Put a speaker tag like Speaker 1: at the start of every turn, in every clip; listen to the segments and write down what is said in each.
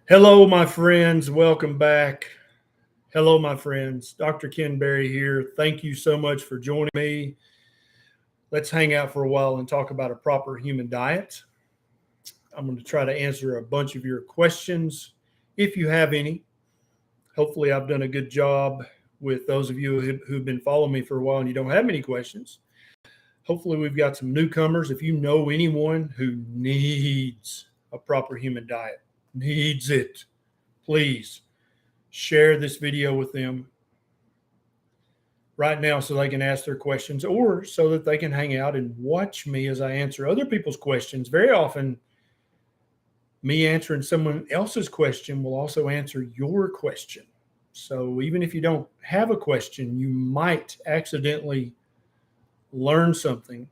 Speaker 1: Hello, my friends. Welcome back. Hello, my friends. Dr. Ken Berry here. Thank you so much for joining me. Let's hang out for a while and talk about a proper human diet. I'm going to try to answer a bunch of your questions if you have any. Hopefully, I've done a good job with those of you who've been following me for a while and you don't have any questions. Hopefully, we've got some newcomers. If you know anyone who needs a proper human diet, needs it, please share this video with them right now so they can ask their questions or so that they can hang out and watch me as I answer other people's questions. Very often, me answering someone else's question will also answer your question. So even if you don't have a question, you might accidentally learn something.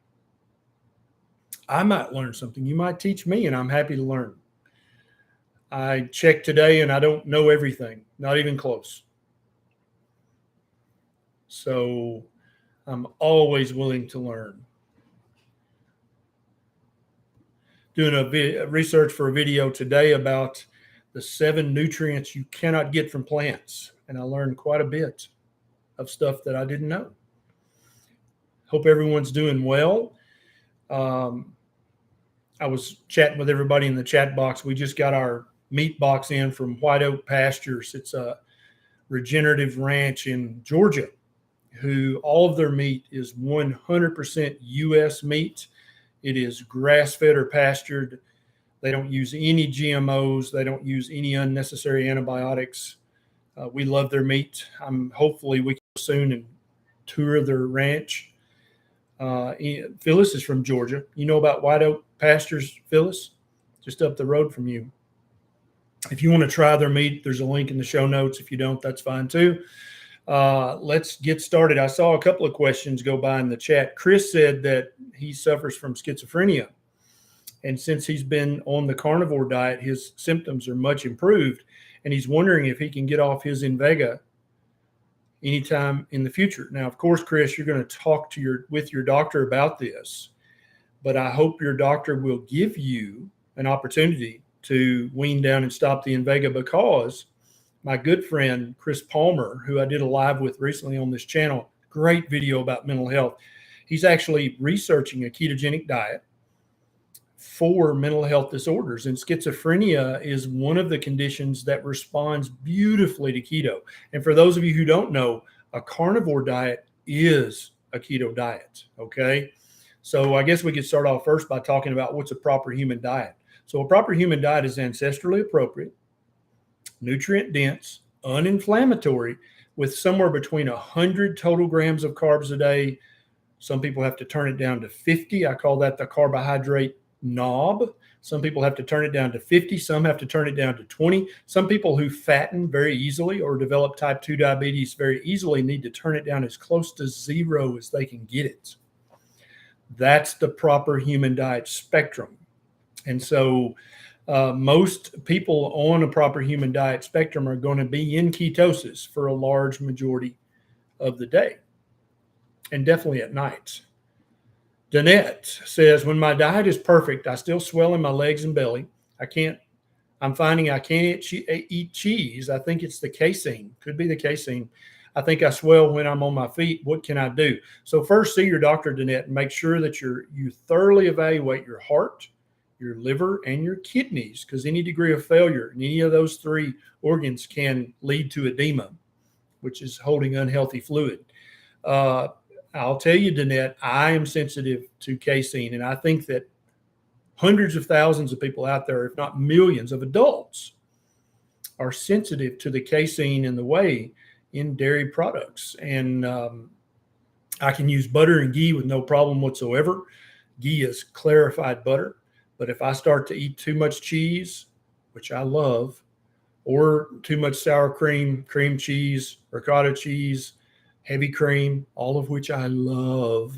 Speaker 1: I might learn something. You might teach me, and I'm happy to learn. I checked today and I don't know everything, not even close. So I'm always willing to learn. Doing a research for a video today about the 7 nutrients you cannot get from plants. And I learned quite a bit of stuff that I didn't know. Hope everyone's doing well. I was chatting with everybody in the chat box. We just got our meat box in from White Oak Pastures. It's a regenerative ranch in Georgia, who all of their meat is 100% U.S. meat. It is grass-fed or pastured. They don't use any GMOs. They don't use any unnecessary antibiotics. We love their meat. Hopefully we can soon and tour their ranch. Phyllis is from Georgia. You know about White Oak Pastures, Phyllis? Just up the road from you. If you want to try their meat, there's a link in the show notes. If you don't, that's fine too. Let's get started. I saw a couple of questions go by in the chat. Chris said that he suffers from schizophrenia. And since he's been on the carnivore diet, his symptoms are much improved. And he's wondering if he can get off his Invega anytime in the future. Now, of course, Chris, you're going to talk with your doctor about this. But I hope your doctor will give you an opportunity to wean down and stop the Invega, because my good friend, Chris Palmer, who I did a live with recently on this channel, great video about mental health. He's actually researching a ketogenic diet for mental health disorders. And schizophrenia is one of the conditions that responds beautifully to keto. And for those of you who don't know, a carnivore diet is a keto diet, okay? So I guess we could start off first by talking about what's a proper human diet. So a proper human diet is ancestrally appropriate, nutrient dense, uninflammatory, with somewhere between 100 total grams of carbs a day. Some people have to turn it down to 50. I call that the carbohydrate knob. Some people have to turn it down to 50. Some have to turn it down to 20. Some people who fatten very easily or develop type 2 diabetes very easily need to turn it down as close to 0 as they can get it. That's the proper human diet spectrum. And so most people on a proper human diet spectrum are going to be in ketosis for a large majority of the day, and definitely at night. Danette says, when my diet is perfect, I still swell in my legs and belly. I'm finding I can't eat cheese. I think it's the casein. Could be the casein. I think I swell when I'm on my feet. What can I do? So first, see your doctor, Danette, and make sure that you thoroughly evaluate your heart, your liver, and your kidneys, because any degree of failure in any of those 3 organs can lead to edema, which is holding unhealthy fluid. I'll tell you, Danette, I am sensitive to casein, and I think that hundreds of thousands of people out there, if not millions of adults, are sensitive to the casein and the whey in dairy products. And I can use butter and ghee with no problem whatsoever. Ghee is clarified butter. But if I start to eat too much cheese, which I love, or too much sour cream, cream cheese, ricotta cheese, heavy cream, all of which I love,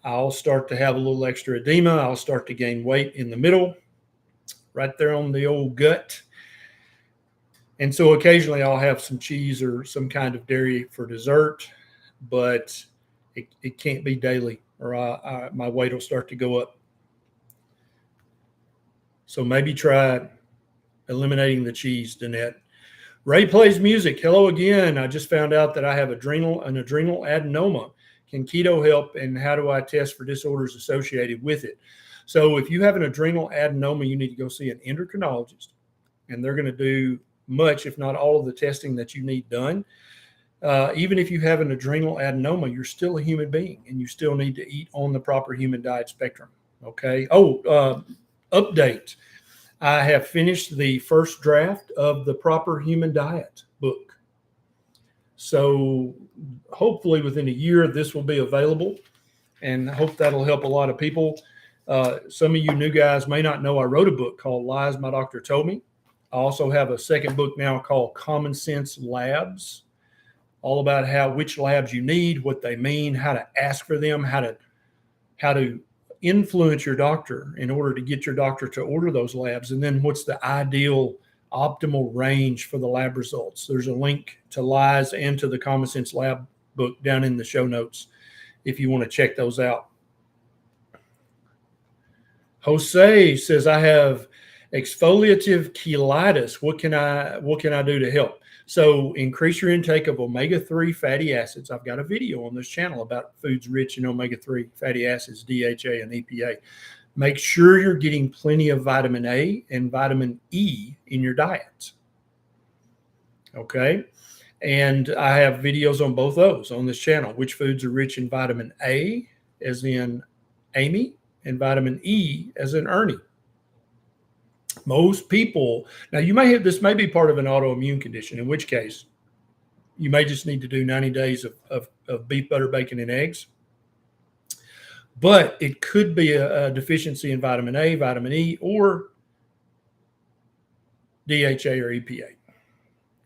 Speaker 1: I'll start to have a little extra edema. I'll start to gain weight in the middle, right there on the old gut. And so occasionally I'll have some cheese or some kind of dairy for dessert, but it can't be daily, or my weight will start to go up. So maybe try eliminating the cheese, Danette. Ray plays music. Hello again. I just found out that I have an adrenal adenoma. Can keto help, and how do I test for disorders associated with it? So if you have an adrenal adenoma, you need to go see an endocrinologist, and they're going to do much, if not all, of the testing that you need done. Even if you have an adrenal adenoma, you're still a human being, and you still need to eat on the proper human diet spectrum. Okay. Update. I have finished the first draft of the Proper Human Diet book. So hopefully within a year, this will be available, and I hope that'll help a lot of people. Some of you new guys may not know I wrote a book called Lies My Doctor Told Me. I also have a second book now called Common Sense Labs, all about which labs you need, what they mean, how to ask for them, how to influence your doctor in order to get your doctor to order those labs, and then what's the ideal optimal range for the lab results. There's a link to Lies and to the Common Sense Lab book down in the show notes if you want to check those out. Jose says, I have exfoliative colitis. What can I do to help? So increase your intake of omega-3 fatty acids. I've got a video on this channel about foods rich in omega-3 fatty acids, DHA and EPA. Make sure you're getting plenty of vitamin A and vitamin E in your diet. Okay. And I have videos on both those on this channel. Which foods are rich in vitamin A, as in Amy, and vitamin E, as in Ernie. Most people, now this may be part of an autoimmune condition, in which case you may just need to do 90 days of beef, butter, bacon, and eggs. But it could be a deficiency in vitamin A, vitamin E, or DHA or EPA.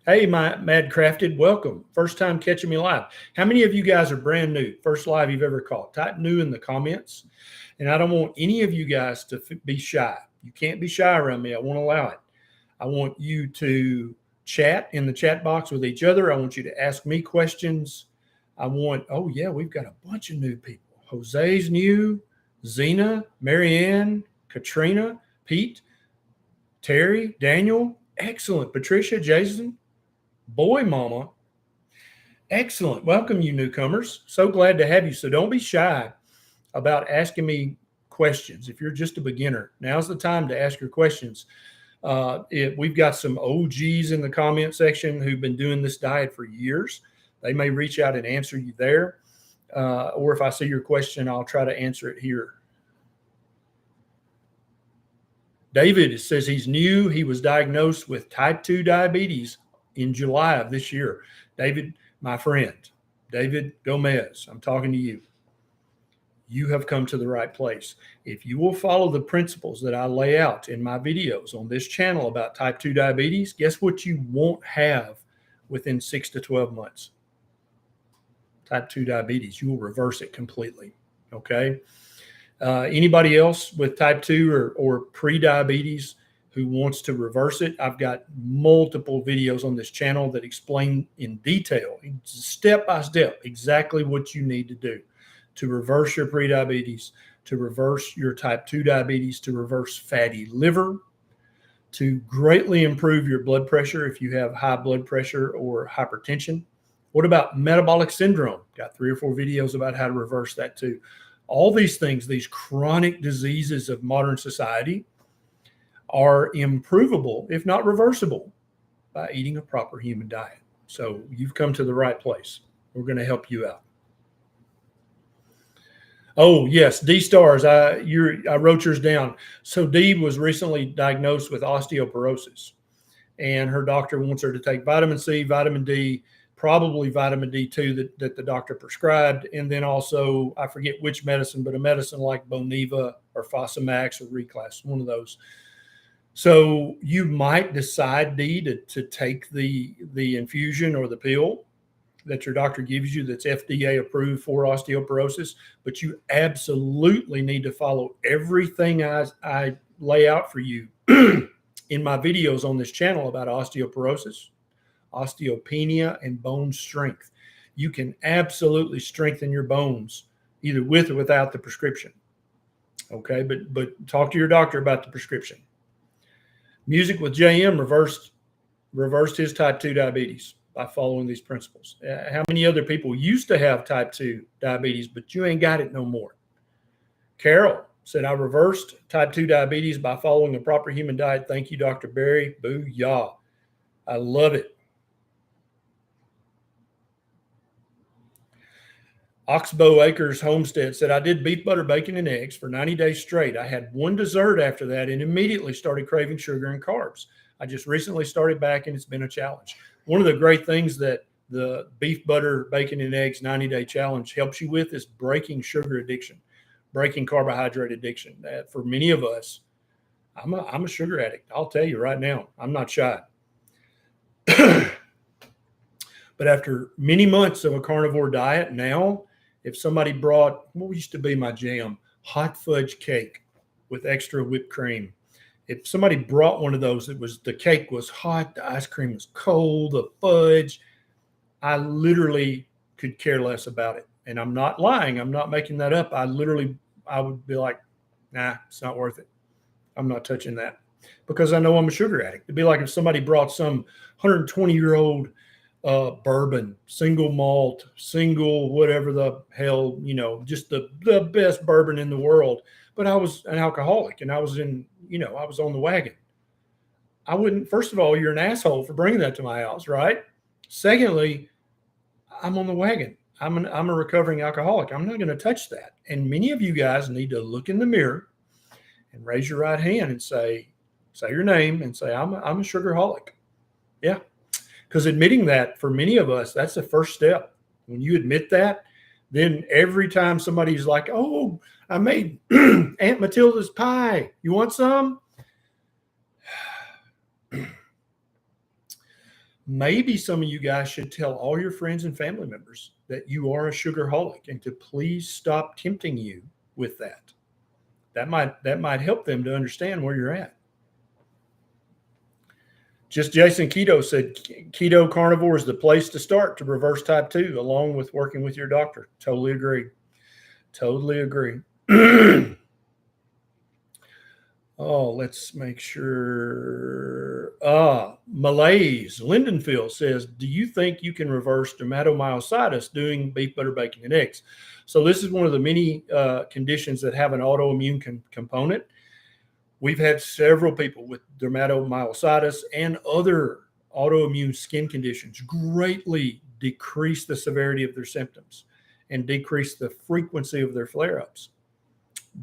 Speaker 1: Hey, my Mad Crafted, welcome. First time catching me live. How many of you guys are brand new? First live you've ever caught? Type new in the comments. And I don't want any of you guys to be shy. You can't be shy around me. I won't allow it. I want you to chat in the chat box with each other. I want you to ask me questions. Oh yeah, we've got a bunch of new people. Jose's new, Zena, Marianne, Katrina, Pete, Terry, Daniel. Excellent. Patricia, Jason, Boy Mama. Excellent. Welcome, you newcomers. So glad to have you. So don't be shy about asking me questions. If you're just a beginner, now's the time to ask your questions. We've got some OGs in the comment section who've been doing this diet for years. They may reach out and answer you there. Or if I see your question, I'll try to answer it here. David says he's new. He was diagnosed with type 2 diabetes in July of this year. David, my friend, David Gomez, I'm talking to you. You have come to the right place. If you will follow the principles that I lay out in my videos on this channel about type 2 diabetes, guess what you won't have within 6 to 12 months? Type 2 diabetes. You will reverse it completely. Okay. Anybody else with type 2 or pre-diabetes who wants to reverse it? I've got multiple videos on this channel that explain in detail, step by step, exactly what you need to do to reverse your pre-diabetes, to reverse your type 2 diabetes, to reverse fatty liver, to greatly improve your blood pressure if you have high blood pressure or hypertension. What about metabolic syndrome? Got 3 or 4 videos about how to reverse that too. All these things, these chronic diseases of modern society, are improvable, if not reversible, by eating a proper human diet. So you've come to the right place. We're going to help you out. Oh, yes, D Stars, I wrote yours down. So Dee was recently diagnosed with osteoporosis, and her doctor wants her to take vitamin C, vitamin D, probably vitamin D2 that the doctor prescribed, and then also, I forget which medicine, but a medicine like Boniva or Fosamax or Reclass, one of those. So you might decide, Dee, to take the infusion or the pill that your doctor gives you that's FDA approved for osteoporosis, but you absolutely need to follow everything I lay out for you in my videos on this channel about osteoporosis, osteopenia, and bone strength. You can absolutely strengthen your bones either with or without the prescription. Okay, but talk to your doctor about the prescription. Music with JM reversed his type 2 diabetes by following these principles. How many other people used to have type 2 diabetes, but you ain't got it no more? Carol said, I reversed type 2 diabetes by following a proper human diet. Thank you, Dr. Berry. Booyah. I love it. Oxbow Acres Homestead said, I did beef, butter, bacon, and eggs for 90 days straight. I had one dessert after that and immediately started craving sugar and carbs. I just recently started back and it's been a challenge. One of the great things that the beef, butter, bacon, and eggs 90-day challenge helps you with is breaking sugar addiction, breaking carbohydrate addiction. For many of us, I'm a sugar addict. I'll tell you right now, I'm not shy. But after many months of a carnivore diet, now, if somebody brought what used to be my jam, hot fudge cake with extra whipped cream, if somebody brought one of those, the cake was hot, the ice cream was cold, the fudge, I literally could care less about it. And I'm not lying. I'm not making that up. I would be like, nah, it's not worth it. I'm not touching that because I know I'm a sugar addict. It'd be like if somebody brought some 120-year-old bourbon, single malt, single whatever the hell, just the best bourbon in the world. But I was an alcoholic and I was on the wagon. I wouldn't, first of all, you're an asshole for bringing that to my house, right? Secondly, I'm on the wagon. I'm a recovering alcoholic. I'm not going to touch that. And many of you guys need to look in the mirror and raise your right hand and say your name and say, I'm a sugarholic. Yeah. Because admitting that for many of us, that's the first step. When you admit that, then every time somebody's like, oh, I made Aunt Matilda's pie. You want some? Maybe some of you guys should tell all your friends and family members that you are a sugarholic and to please stop tempting you with that. That might help them to understand where you're at. Just Jason Keto said, keto carnivore is the place to start to reverse type 2, along with working with your doctor. Totally agree. Totally agree. Oh, let's make sure. Malaise Lindenfield says, do you think you can reverse dermatomyositis doing beef, butter, bacon, and eggs? So this is one of the many conditions that have an autoimmune component. We've had several people with dermatomyositis and other autoimmune skin conditions greatly decrease the severity of their symptoms and decrease the frequency of their flare-ups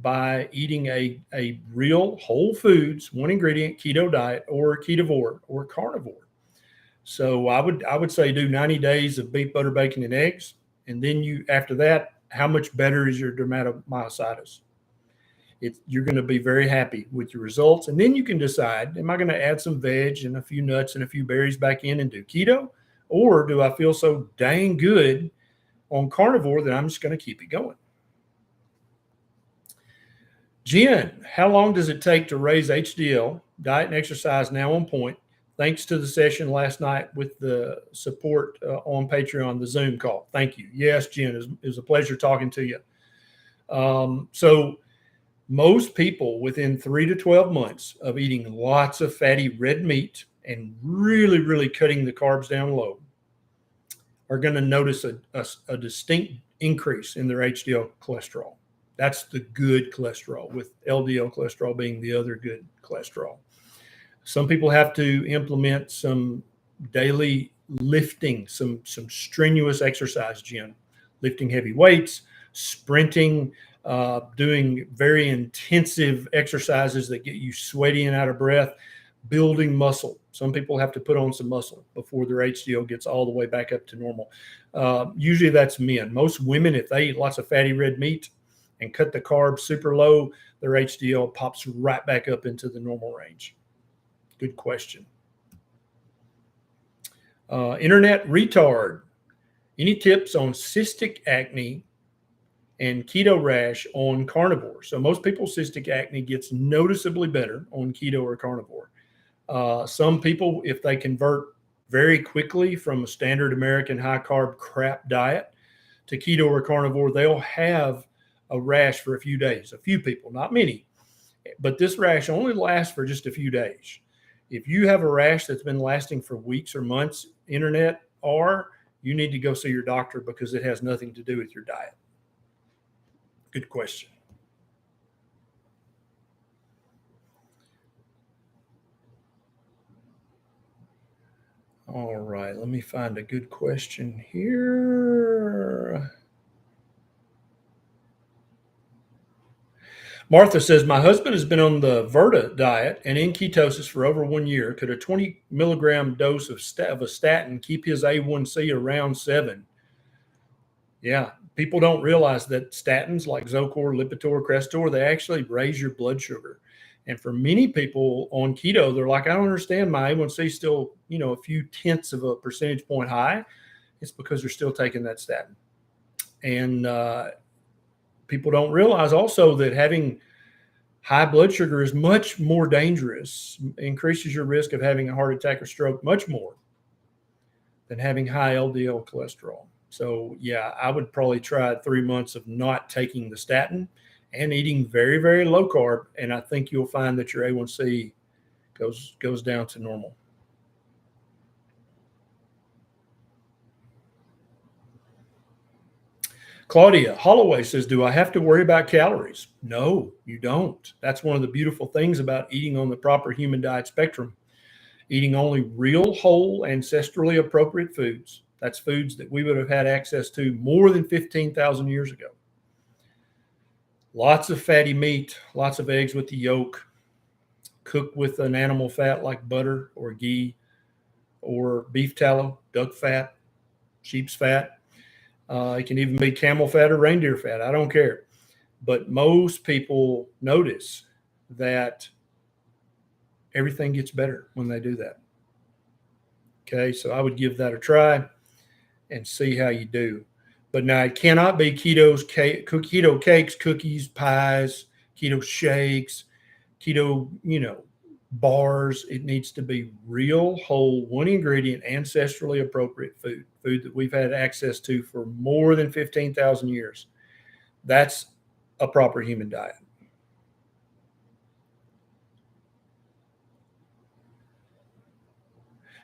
Speaker 1: by eating a real whole foods, one ingredient keto diet or Ketovore or carnivore. So I would say do 90 days of beef, butter, bacon, and eggs. And then after that, how much better is your dermatomyositis? You're going to be very happy with your results. And then you can decide, am I going to add some veg and a few nuts and a few berries back in and do keto? Or do I feel so dang good on carnivore that I'm just going to keep it going? Jen, how long does it take to raise HDL? Diet and exercise now on point. Thanks to the session last night with the support on Patreon, the Zoom call. Thank you. Yes, Jen, it was a pleasure talking to you. So most people within 3 to 12 months of eating lots of fatty red meat and really, really cutting the carbs down low are going to notice a distinct increase in their HDL cholesterol. That's the good cholesterol, with LDL cholesterol being the other good cholesterol. Some people have to implement some daily lifting, some strenuous exercise, Jen, lifting heavy weights, sprinting, doing very intensive exercises that get you sweaty and out of breath, building muscle. Some people have to put on some muscle before their HDL gets all the way back up to normal. Usually that's men. Most women, if they eat lots of fatty red meat and cut the carbs super low, their HDL pops right back up into the normal range. Good question. Internet retard. Any tips on cystic acne and keto rash on carnivore? So most people's cystic acne gets noticeably better on keto or carnivore. Some people, if they convert very quickly from a standard American high carb crap diet to keto or carnivore, they'll have a rash for a few days. A few people, not many, but this rash only lasts for just a few days. If you have a rash that's been lasting for weeks or months, internet, or you need to go see your doctor because it has nothing to do with your diet. Good question. All right, let me find a good question here. Martha says, my husband has been on the Virta diet and in ketosis for over 1 year. Could a 20 milligram dose of a statin keep his A1C around 7? Yeah, people don't realize that statins like Zocor, Lipitor, Crestor, they actually raise your blood sugar. And for many people on keto, they're like, I don't understand, my A1C still, a few tenths of a percentage point high. It's because they're still taking that statin. And people don't realize also that having high blood sugar is much more dangerous, increases your risk of having a heart attack or stroke much more than having high LDL cholesterol. So yeah, I would probably try 3 months of not taking the statin and eating very, very low carb. And I think you'll find that your A1C goes down to normal. Claudia Holloway says, do I have to worry about calories? No, you don't. That's one of the beautiful things about eating on the proper human diet spectrum. Eating only real, whole, ancestrally appropriate foods. That's foods that we would have had access to more than 15,000 years ago. Lots of fatty meat, lots of eggs with the yolk, cooked with an animal fat like butter or ghee or beef tallow, duck fat, sheep's fat. It can even be camel fat or reindeer fat. I don't care. But most people notice that everything gets better when they do that. Okay, so I would give that a try and see how you do. But now it cannot be keto cakes, cookies, pies, keto shakes, keto, bars. It needs to be real, whole, one ingredient, ancestrally appropriate food that we've had access to for more than 15,000 years. That's a proper human diet.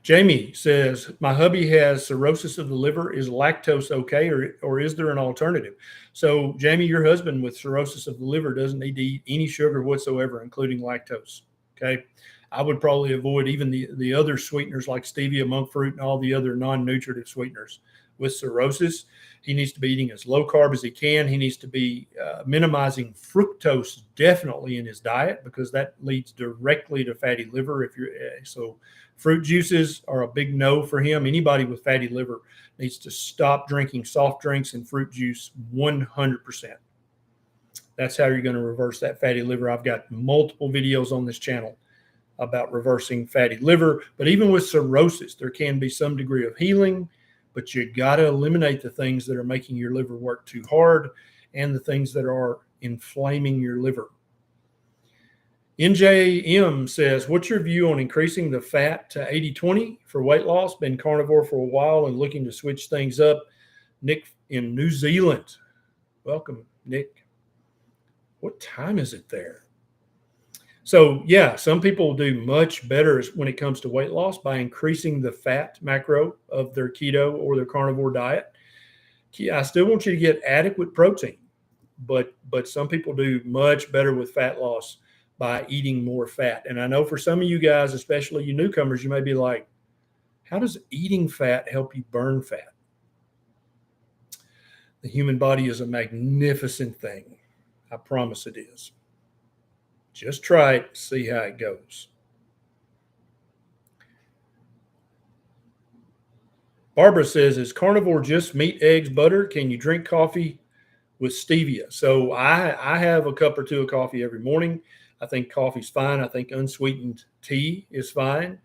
Speaker 1: Jamie says, my hubby has cirrhosis of the liver. Is lactose okay, or is there an alternative? So, Jamie, your husband with cirrhosis of the liver doesn't need to eat any sugar whatsoever, including lactose. Okay. I would probably avoid even the other sweeteners like stevia, monk fruit, and all the other non-nutritive sweeteners. With cirrhosis, he needs to be eating as low carb as he can. He needs to be minimizing fructose definitely in his diet, because that leads directly to fatty liver. So fruit juices are a big no for him. Anybody with fatty liver needs to stop drinking soft drinks and fruit juice 100%. That's how you're going to reverse that fatty liver. I've got multiple videos on this channel about reversing fatty liver. But even with cirrhosis, there can be some degree of healing, but you got to eliminate the things that are making your liver work too hard and the things that are inflaming your liver. NJM says, what's your view on increasing the fat to 80-20 for weight loss? Been carnivore for a while and looking to switch things up. Nick in New Zealand. Welcome, Nick. What time is it there? So yeah, some people do much better when it comes to weight loss by increasing the fat macro of their keto or their carnivore diet. I still want you to get adequate protein, but some people do much better with fat loss by eating more fat. And I know for some of you guys, especially you newcomers, you may be like, how does eating fat help you burn fat? The human body is a magnificent thing. I promise it is. Just try it, see how it goes. Barbara says, is carnivore just meat, eggs, butter? Can you drink coffee with stevia? So I have a cup or two of coffee every morning. I think coffee's fine. I think unsweetened tea is fine.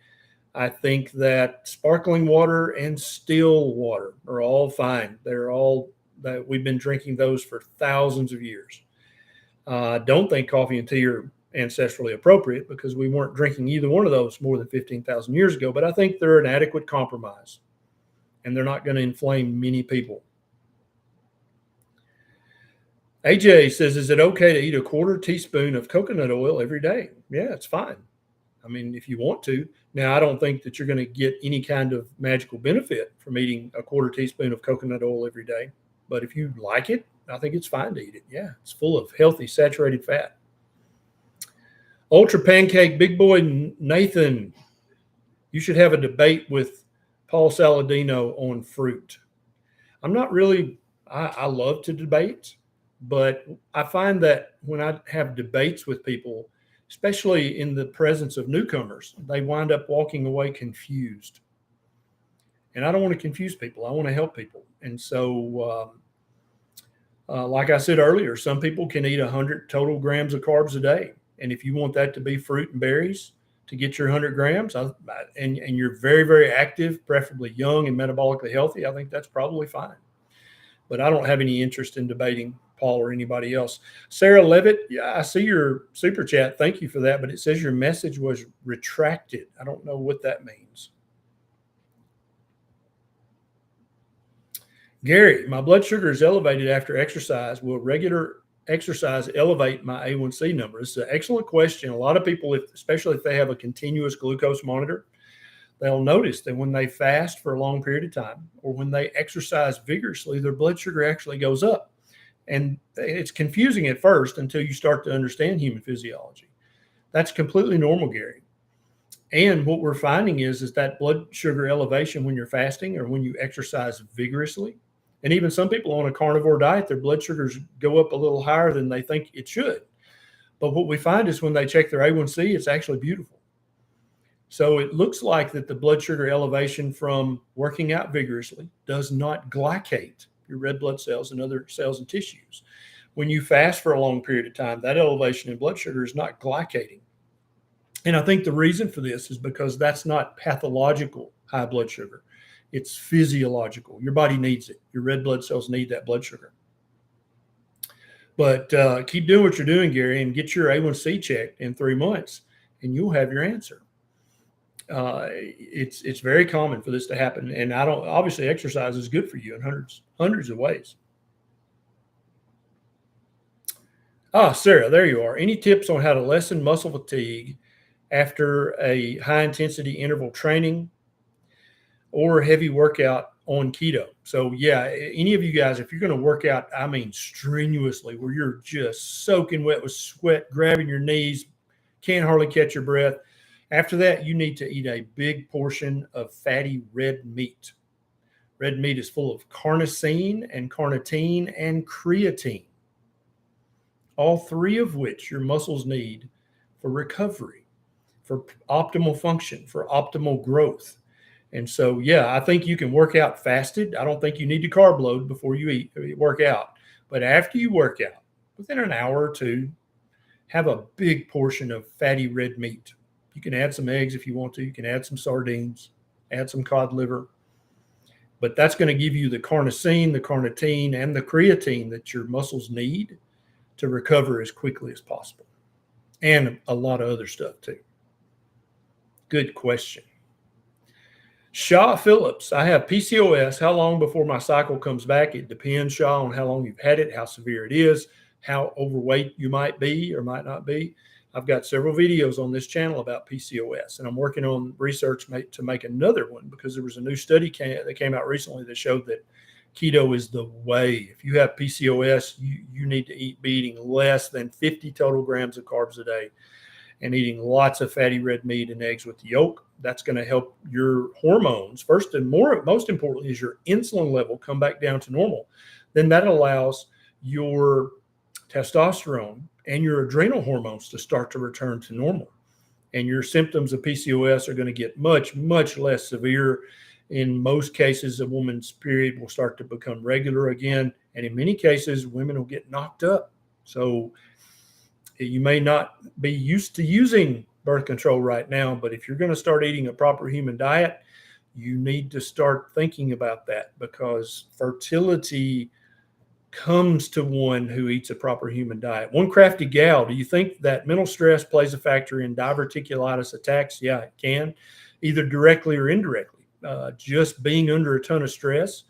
Speaker 1: I think that sparkling water and still water are all fine. They're all that we've been drinking those for thousands of years. I don't think coffee and tea are ancestrally appropriate because we weren't drinking either one of those more than 15,000 years ago, but I think they're an adequate compromise and they're not going to inflame many people. AJ says, is it okay to eat a 1/4 teaspoon of coconut oil every day? Yeah, it's fine. I mean, if you want to. Now, I don't think that you're going to get any kind of magical benefit from eating a quarter teaspoon of coconut oil every day. But if you like it, I think it's fine to eat it. Yeah, it's full of healthy saturated fat. Ultra Pancake Big Boy Nathan, you should have a debate with Paul Saladino on fruit. I'm not really, I love to debate, but I find that when I have debates with people, especially in the presence of newcomers, they wind up walking away confused. And I don't want to confuse people. I want to help people. And so, like I said earlier, some people can eat 100 total grams of carbs a day. And if you want that to be fruit and berries to get your 100 grams, and you're very, very active, preferably young and metabolically healthy, I think that's probably fine. But I don't have any interest in debating Paul or anybody else. Sarah Levitt, yeah, I see your super chat. Thank you for that. But it says your message was retracted. I don't know what that means. Gary, my blood sugar is elevated after exercise. Will regular exercise elevate my A1C number? It's an excellent question. A lot of people, especially if they have a continuous glucose monitor, they'll notice that when they fast for a long period of time or when they exercise vigorously, their blood sugar actually goes up. And it's confusing at first until you start to understand human physiology. That's completely normal, Gary. And what we're finding is that blood sugar elevation when you're fasting or when you exercise vigorously, and even some people on a carnivore diet, their blood sugars go up a little higher than they think it should. But what we find is when they check their A1C, it's actually beautiful. So it looks like that the blood sugar elevation from working out vigorously does not glycate your red blood cells and other cells and tissues. When you fast for a long period of time, that elevation in blood sugar is not glycating. And I think the reason for this is because that's not pathological high blood sugar. It's physiological. Your body needs it. Your red blood cells need that blood sugar. But keep doing what you're doing, Gary, and get your A1C checked in 3 months, and you'll have your answer. It's very common for this to happen, and obviously exercise is good for you in hundreds of ways. Sarah, there you are. Any tips on how to lessen muscle fatigue after a high intensity interval training or heavy workout on keto? So yeah, any of you guys, if you're going to work out, I mean strenuously, where you're just soaking wet with sweat, grabbing your knees, can't hardly catch your breath. After that, you need to eat a big portion of fatty red meat. Red meat is full of carnosine and carnitine and creatine, all three of which your muscles need for recovery, for optimal function, for optimal growth. And so, yeah, I think you can work out fasted. I don't think you need to carb load before you work out. But after you work out, within an hour or two, have a big portion of fatty red meat. You can add some eggs if you want to. You can add some sardines, add some cod liver. But that's going to give you the carnosine, the carnitine, and the creatine that your muscles need to recover as quickly as possible. And a lot of other stuff too. Good question. Shaw Phillips, I have PCOS. How long before my cycle comes back? It depends, Shaw, on how long you've had it, how severe it is, how overweight you might be or might not be. I've got several videos on this channel about PCOS, and I'm working on research to make another one because there was a new study that came out recently that showed that keto is the way. If you have PCOS, you need to be eating less than 50 total grams of carbs a day and eating lots of fatty red meat and eggs with the yolk. That's going to help your hormones. First and most importantly is your insulin level come back down to normal. Then that allows your testosterone and your adrenal hormones to start to return to normal. And your symptoms of PCOS are going to get much, much less severe. In most cases, a woman's period will start to become regular again. And in many cases, women will get knocked up. So you may not be used to using birth control right now, but if you're going to start eating a proper human diet, you need to start thinking about that, because fertility comes to one who eats a proper human diet. One crafty gal, do you think that mental stress plays a factor in diverticulitis attacks? Yeah, it can, either directly or indirectly. Just being under a ton of stress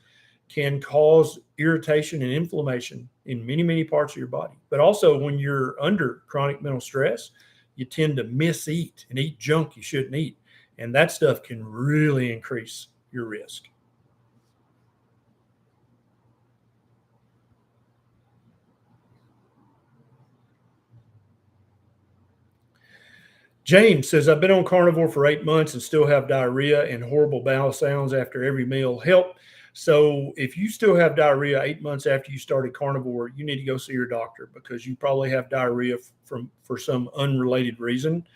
Speaker 1: can cause irritation and inflammation in many, many parts of your body. But also when you're under chronic mental stress, you tend to miseat and eat junk you shouldn't eat. And that stuff can really increase your risk. James says, I've been on carnivore for 8 months and still have diarrhea and horrible bowel sounds after every meal. Help. So if you still have diarrhea 8 months after you started carnivore, you need to go see your doctor, because you probably have diarrhea for some unrelated reason.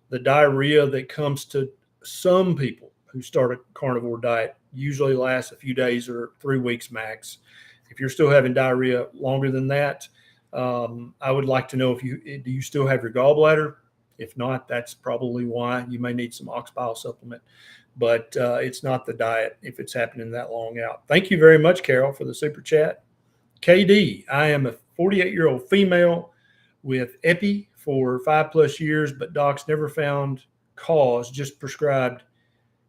Speaker 1: The diarrhea that comes to some people who start a carnivore diet usually lasts a few days or 3 weeks max. If you're still having diarrhea longer than that, I would like to know do you still have your gallbladder? If not, that's probably why. You may need some ox bile supplement, but it's not the diet if it's happening that long out. Thank you very much, Carol, for the super chat. KD, I am a 48-year-old female with epi for 5+ years, but docs never found cause, just prescribed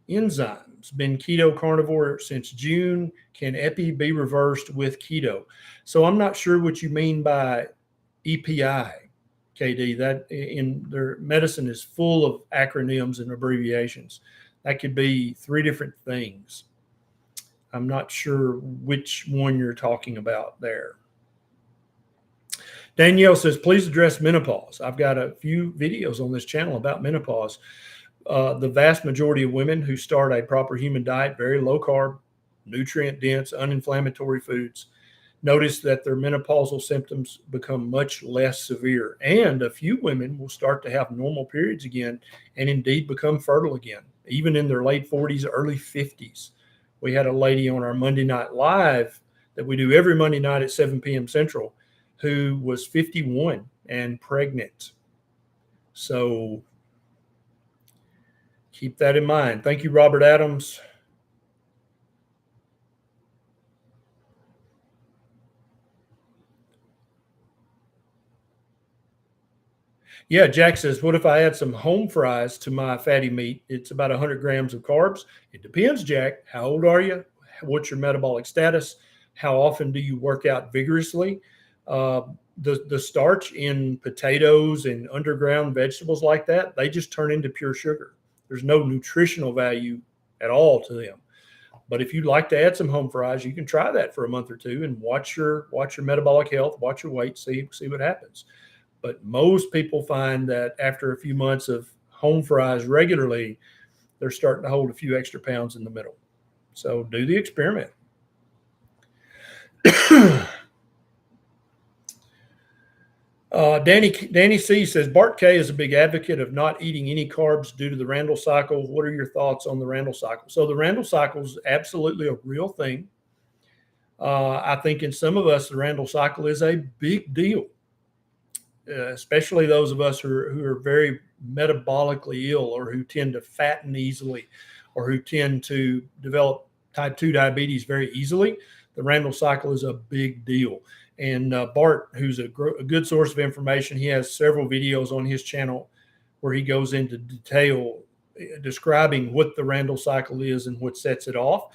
Speaker 1: enzymes. Been keto carnivore since June. Can epi be reversed with keto? So I'm not sure what you mean by EPI, KD. That in their medicine is full of acronyms and abbreviations. That could be 3 different things. I'm not sure which one you're talking about there. Danielle says, please address menopause. I've got a few videos on this channel about menopause. The vast majority of women who start a proper human diet, very low carb, nutrient dense, uninflammatory foods, notice that their menopausal symptoms become much less severe. And a few women will start to have normal periods again and indeed become fertile again, even in their late 40s, early 50s. We had a lady on our Monday Night Live that we do every Monday night at 7 p.m. Central who was 51 and pregnant. So keep that in mind. Thank you, Robert Adams. Yeah, Jack says, what if I add some home fries to my fatty meat? It's about 100 grams of carbs. It depends, Jack. How old are you? What's your metabolic status? How often do you work out vigorously? The starch in potatoes and underground vegetables like that, they just turn into pure sugar. There's no nutritional value at all to them. But if you'd like to add some home fries, you can try that for a month or two and watch your metabolic health, watch your weight, see what happens. But most people find that after a few months of home fries regularly, they're starting to hold a few extra pounds in the middle. So do the experiment. Danny C says, Bart K is a big advocate of not eating any carbs due to the Randall cycle. What are your thoughts on the Randall cycle? So the Randall cycle is absolutely a real thing. I think in some of us, the Randall cycle is a big deal. Especially those of us who are very metabolically ill, or who tend to fatten easily, or who tend to develop type 2 diabetes very easily. The Randall cycle is a big deal. And Bart, who's a good source of information, he has several videos on his channel where he goes into detail describing what the Randall cycle is and what sets it off.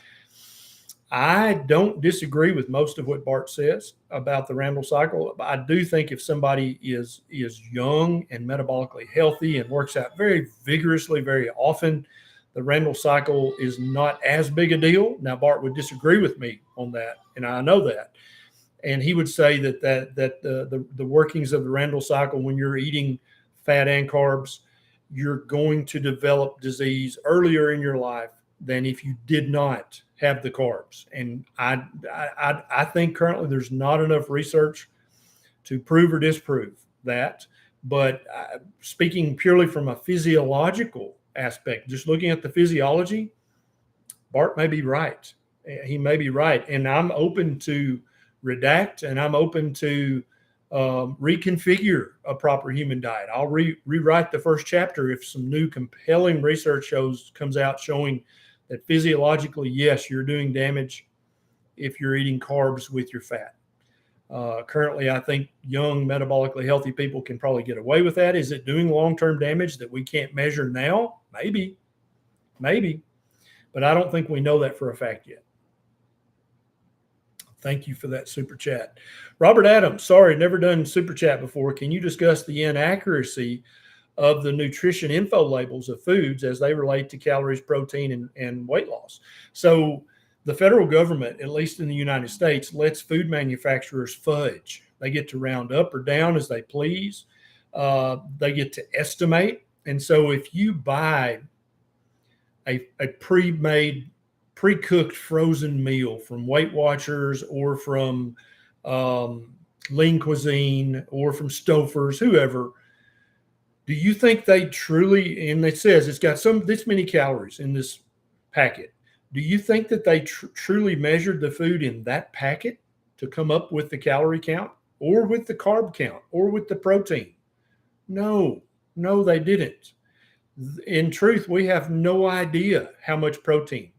Speaker 1: I don't disagree with most of what Bart says about the Randall cycle. I do think if somebody is young and metabolically healthy and works out very vigorously, very often, the Randall cycle is not as big a deal. Now, Bart would disagree with me on that, and I know that. And he would say that the workings of the Randall cycle, when you're eating fat and carbs, you're going to develop disease earlier in your life than if you did not have the carbs. And I think currently there's not enough research to prove or disprove that. But speaking purely from a physiological aspect, just looking at the physiology, Bart may be right. He may be right. And I'm open to redact, and I'm open to reconfigure a proper human diet. I'll rewrite the first chapter if some new compelling research comes out showing that physiologically, yes, you're doing damage if you're eating carbs with your fat. Currently, I think young, metabolically healthy people can probably get away with that. Is it doing long-term damage that we can't measure now? Maybe. But I don't think we know that for a fact yet. Thank you for that super chat. Robert Adams, sorry, never done super chat before. Can you discuss the inaccuracy of the nutrition info labels of foods as they relate to calories, protein, and weight loss. So the federal government, at least in the United States, lets food manufacturers fudge. They get to round up or down as they please. They get to estimate. And so if you buy a pre-made, pre-cooked frozen meal from Weight Watchers or from Lean Cuisine or from Stouffer's, whoever, do you think they truly, and it says it's got this many calories in this packet, do you think that they truly measured the food in that packet to come up with the calorie count or with the carb count or with the protein? No, they didn't. In truth, we have no idea how much protein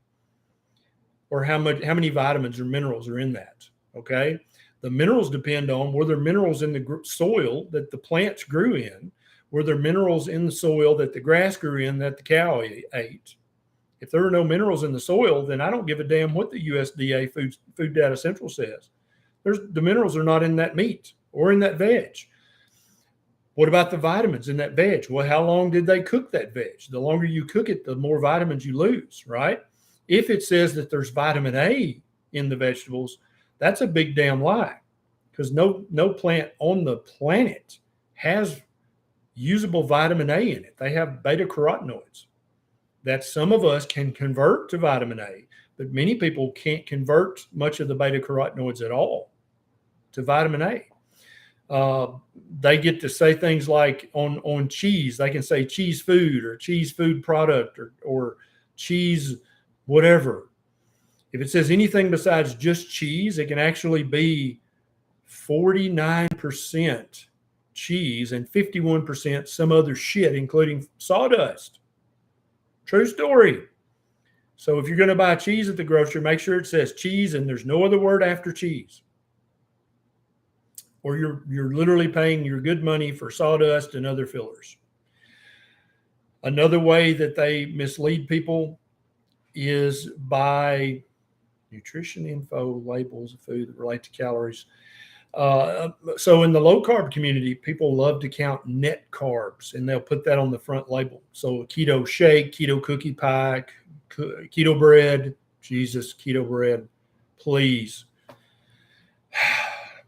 Speaker 1: or how many vitamins or minerals are in that. Okay. The minerals depend on, were there minerals in the soil that the plants grew in? Were there minerals in the soil that the grass grew in that the cow ate? If there are no minerals in the soil, then I don't give a damn what the USDA Food Data Central says. The minerals are not in that meat or in that veg. What about the vitamins in that veg? Well, how long did they cook that veg? The longer you cook it, the more vitamins you lose, right? If it says that there's vitamin A in the vegetables, that's a big damn lie, because no plant on the planet has usable vitamin A in it. They have beta carotenoids that some of us can convert to vitamin A, but many people can't convert much of the beta carotenoids at all to vitamin A. They get to say things like on cheese, they can say cheese food or cheese food product or cheese whatever. If it says anything besides just cheese, it can actually be 49% cheese and 51% some other shit, including sawdust. True story. So if you're going to buy cheese at the grocery, make sure it says cheese and there's no other word after cheese. Or you're literally paying your good money for sawdust and other fillers. Another way that they mislead people is by nutrition info labels of food that relate to calories. So in the low carb community, people love to count net carbs, and they'll put that on the front label. So keto shake, keto cookie pie, keto bread. Jesus, keto bread, please.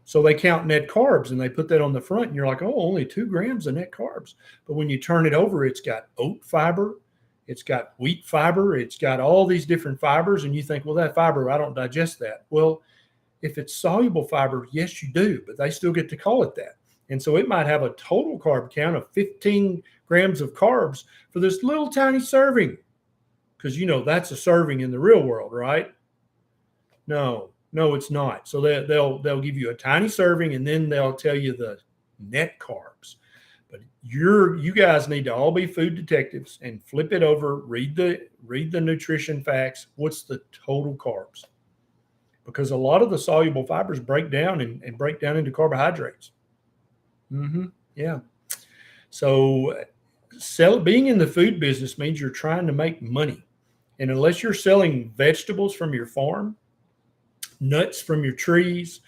Speaker 1: So they count net carbs and they put that on the front, and you're like, oh, only 2 grams of net carbs. But when you turn it over, it's got oat fiber, it's got wheat fiber, it's got all these different fibers. And you think, well, that fiber, I don't digest that. Well, if it's soluble fiber, yes, you do, but they still get to call it that. And so it might have a total carb count of 15 grams of carbs for this little tiny serving. Because, that's a serving in the real world, right? No, it's not. So they'll give you a tiny serving, and then they'll tell you the net carbs. But you guys need to all be food detectives and flip it over, read the nutrition facts. What's the total carbs? Because a lot of the soluble fibers break down and break down into carbohydrates. Yeah. So being in the food business means you're trying to make money. And unless you're selling vegetables from your farm, nuts from your trees,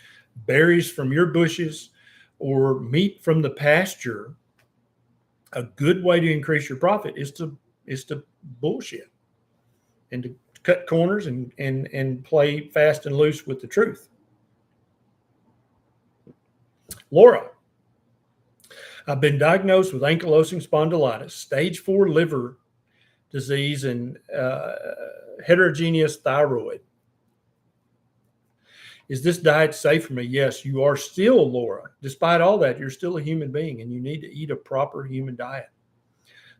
Speaker 1: berries from your bushes, or meat from the pasture, a good way to increase your profit is to bullshit and to cut corners and play fast and loose with the truth. Laura, I've been diagnosed with ankylosing spondylitis, stage 4 liver disease, and heterogeneous thyroid. Is this diet safe for me? Yes, you are still, Laura. Despite all that, you're still a human being, and you need to eat a proper human diet.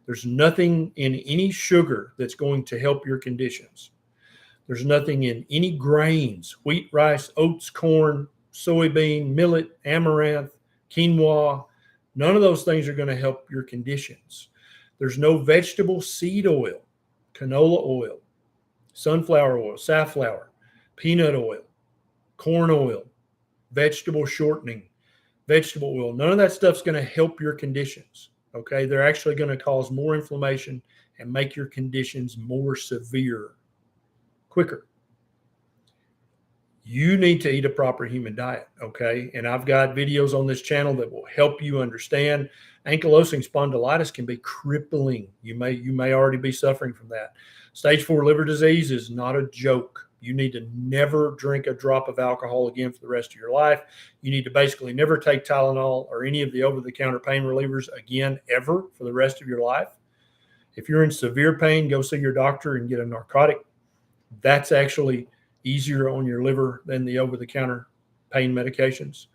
Speaker 1: There's nothing in any sugar that's going to help your conditions. There's nothing in any grains, wheat, rice, oats, corn, soybean, millet, amaranth, quinoa. None of those things are going to help your conditions. There's no vegetable seed oil, canola oil, sunflower oil, safflower, peanut oil, corn oil, vegetable shortening, vegetable oil. None of that stuff's going to help your conditions. Okay. They're actually going to cause more inflammation and make your conditions more severe quicker. you need to eat a proper human diet, okay? And I've got videos on this channel that will help you understand. Ankylosing spondylitis can be crippling. You may already be suffering from that. Stage 4 liver disease is not a joke. You need to never drink a drop of alcohol again for the rest of your life. You need to basically never take Tylenol or any of the over-the-counter pain relievers again, ever, for the rest of your life. If you're in severe pain, go see your doctor and get a narcotic. That's actually easier on your liver than the over-the-counter pain medications.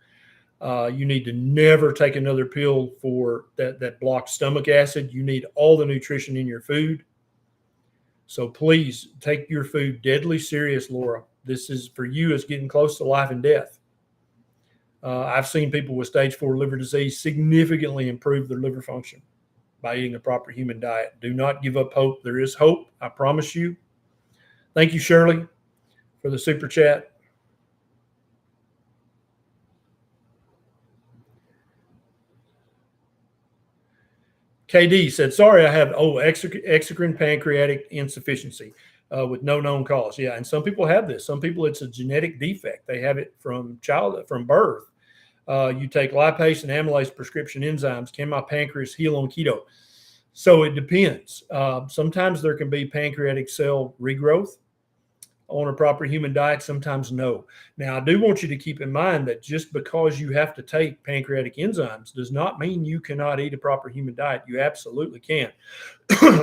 Speaker 1: You need to never take another pill for that blocks stomach acid. You need all the nutrition in your food. So please take your food deadly serious, Laura. This is for you as getting close to life and death. I've seen people with stage 4 liver disease significantly improve their liver function by eating a proper human diet. Do not give up hope. There is hope, I promise you. Thank you, Shirley, for the super chat. KD said, sorry, I have exocrine pancreatic insufficiency with no known cause. Yeah, and some people have this. Some people, it's a genetic defect. They have it from birth. You take lipase and amylase prescription enzymes. Can my pancreas heal on keto? So it depends. Sometimes there can be pancreatic cell regrowth on a proper human diet, sometimes no. Now, I do want you to keep in mind that just because you have to take pancreatic enzymes does not mean you cannot eat a proper human diet. You absolutely can.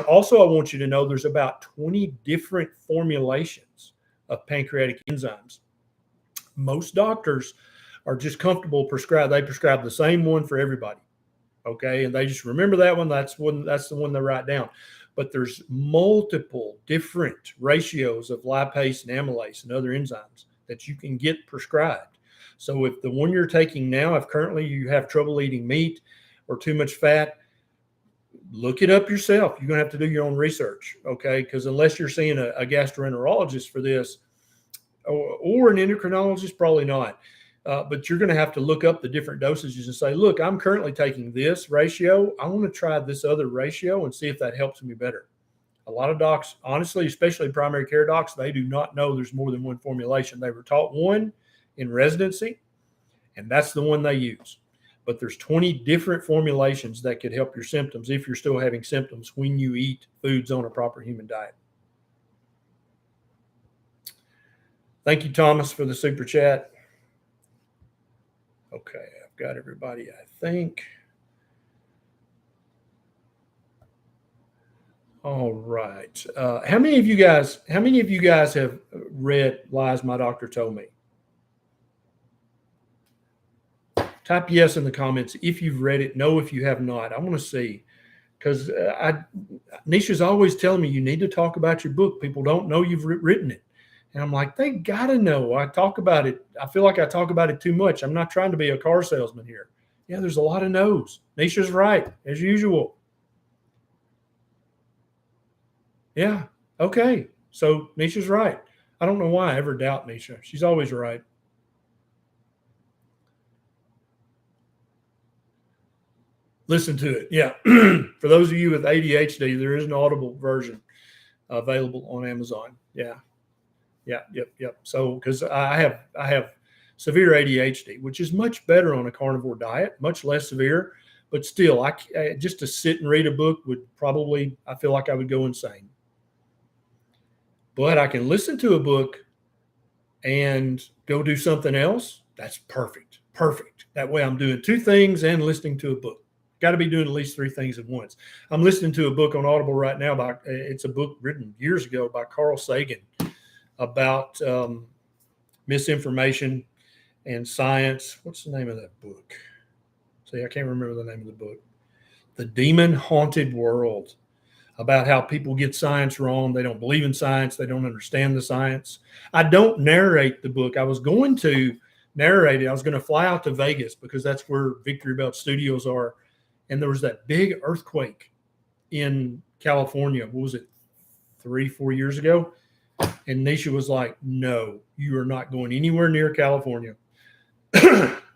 Speaker 1: Also, I want you to know there's about 20 different formulations of pancreatic enzymes. Most doctors are just comfortable they prescribe the same one for everybody. Okay, and they just remember that one. That's the one they write down. But there's multiple different ratios of lipase and amylase and other enzymes that you can get prescribed. So if the one you're taking now, if currently you have trouble eating meat or too much fat, look it up yourself. You're going to have to do your own research, okay? Because unless you're seeing a gastroenterologist for this or an endocrinologist, probably not. But you're going to have to look up the different dosages and say, look, I'm currently taking this ratio. I want to try this other ratio and see if that helps me better. A lot of docs, honestly, especially primary care docs, they do not know there's more than one formulation. They were taught one in residency, and that's the one they use. But there's 20 different formulations that could help your symptoms if you're still having symptoms when you eat foods on a proper human diet. Thank you, Thomas, for the super chat. Okay, I've got everybody, I think. All right. How many of you guys have read Lies My Doctor Told Me? Type yes in the comments if you've read it. No, if you have not. I want to see, because Neisha's always telling me you need to talk about your book. People don't know you've written it. And I'm like, they got to know. I talk about it. I feel like I talk about it too much. I'm not trying to be a car salesman here. Yeah, there's a lot of no's. Neisha's right, as usual. Yeah, okay. So Neisha's right. I don't know why I ever doubt Neisha. She's always right. Listen to it. Yeah. For those of you with ADHD, there is an Audible version available on Amazon. Yeah. Yep. So, because I have severe ADHD, which is much better on a carnivore diet, much less severe, but still, I just to sit and read a book would probably, I feel like I would go insane. But I can listen to a book and go do something else. That's perfect. That way I'm doing two things and listening to a book. Got to be doing at least three things at once. I'm listening to a book on Audible right now it's a book written years ago by Carl Sagan about misinformation and science. What's the name of that book? See, I can't remember the name of the book. The Demon Haunted World, about how people get science wrong. They don't believe in science. They don't understand the science. I don't narrate the book. I was going to narrate it. I was going to fly out to Vegas because that's where Victory Belt Studios are. And there was that big earthquake in California. What was it, 3-4 years ago? And Neisha was like, no, you are not going anywhere near California.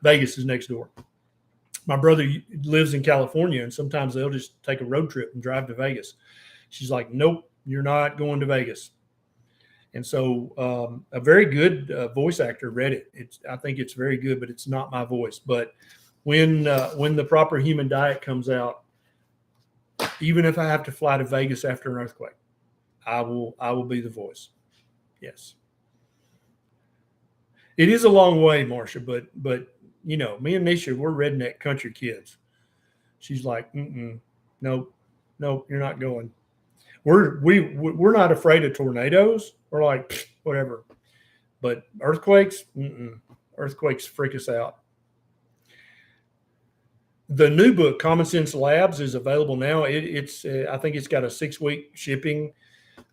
Speaker 1: Vegas is next door. My brother lives in California, and sometimes they'll just take a road trip and drive to Vegas. She's like, nope, you're not going to Vegas. And so a very good voice actor read it. I think it's very good, but it's not my voice. But when the proper human diet comes out, even if I have to fly to Vegas after an earthquake, I will be the voice. Yes. It is a long way, Marcia, but you know, me and Neisha, we're redneck country kids. She's like, nope, you're not going. We're not afraid of tornadoes. We're like, whatever. But earthquakes, earthquakes freak us out. The new book, Common Sense Labs, is available now. It's I think it's got a 6-week shipping.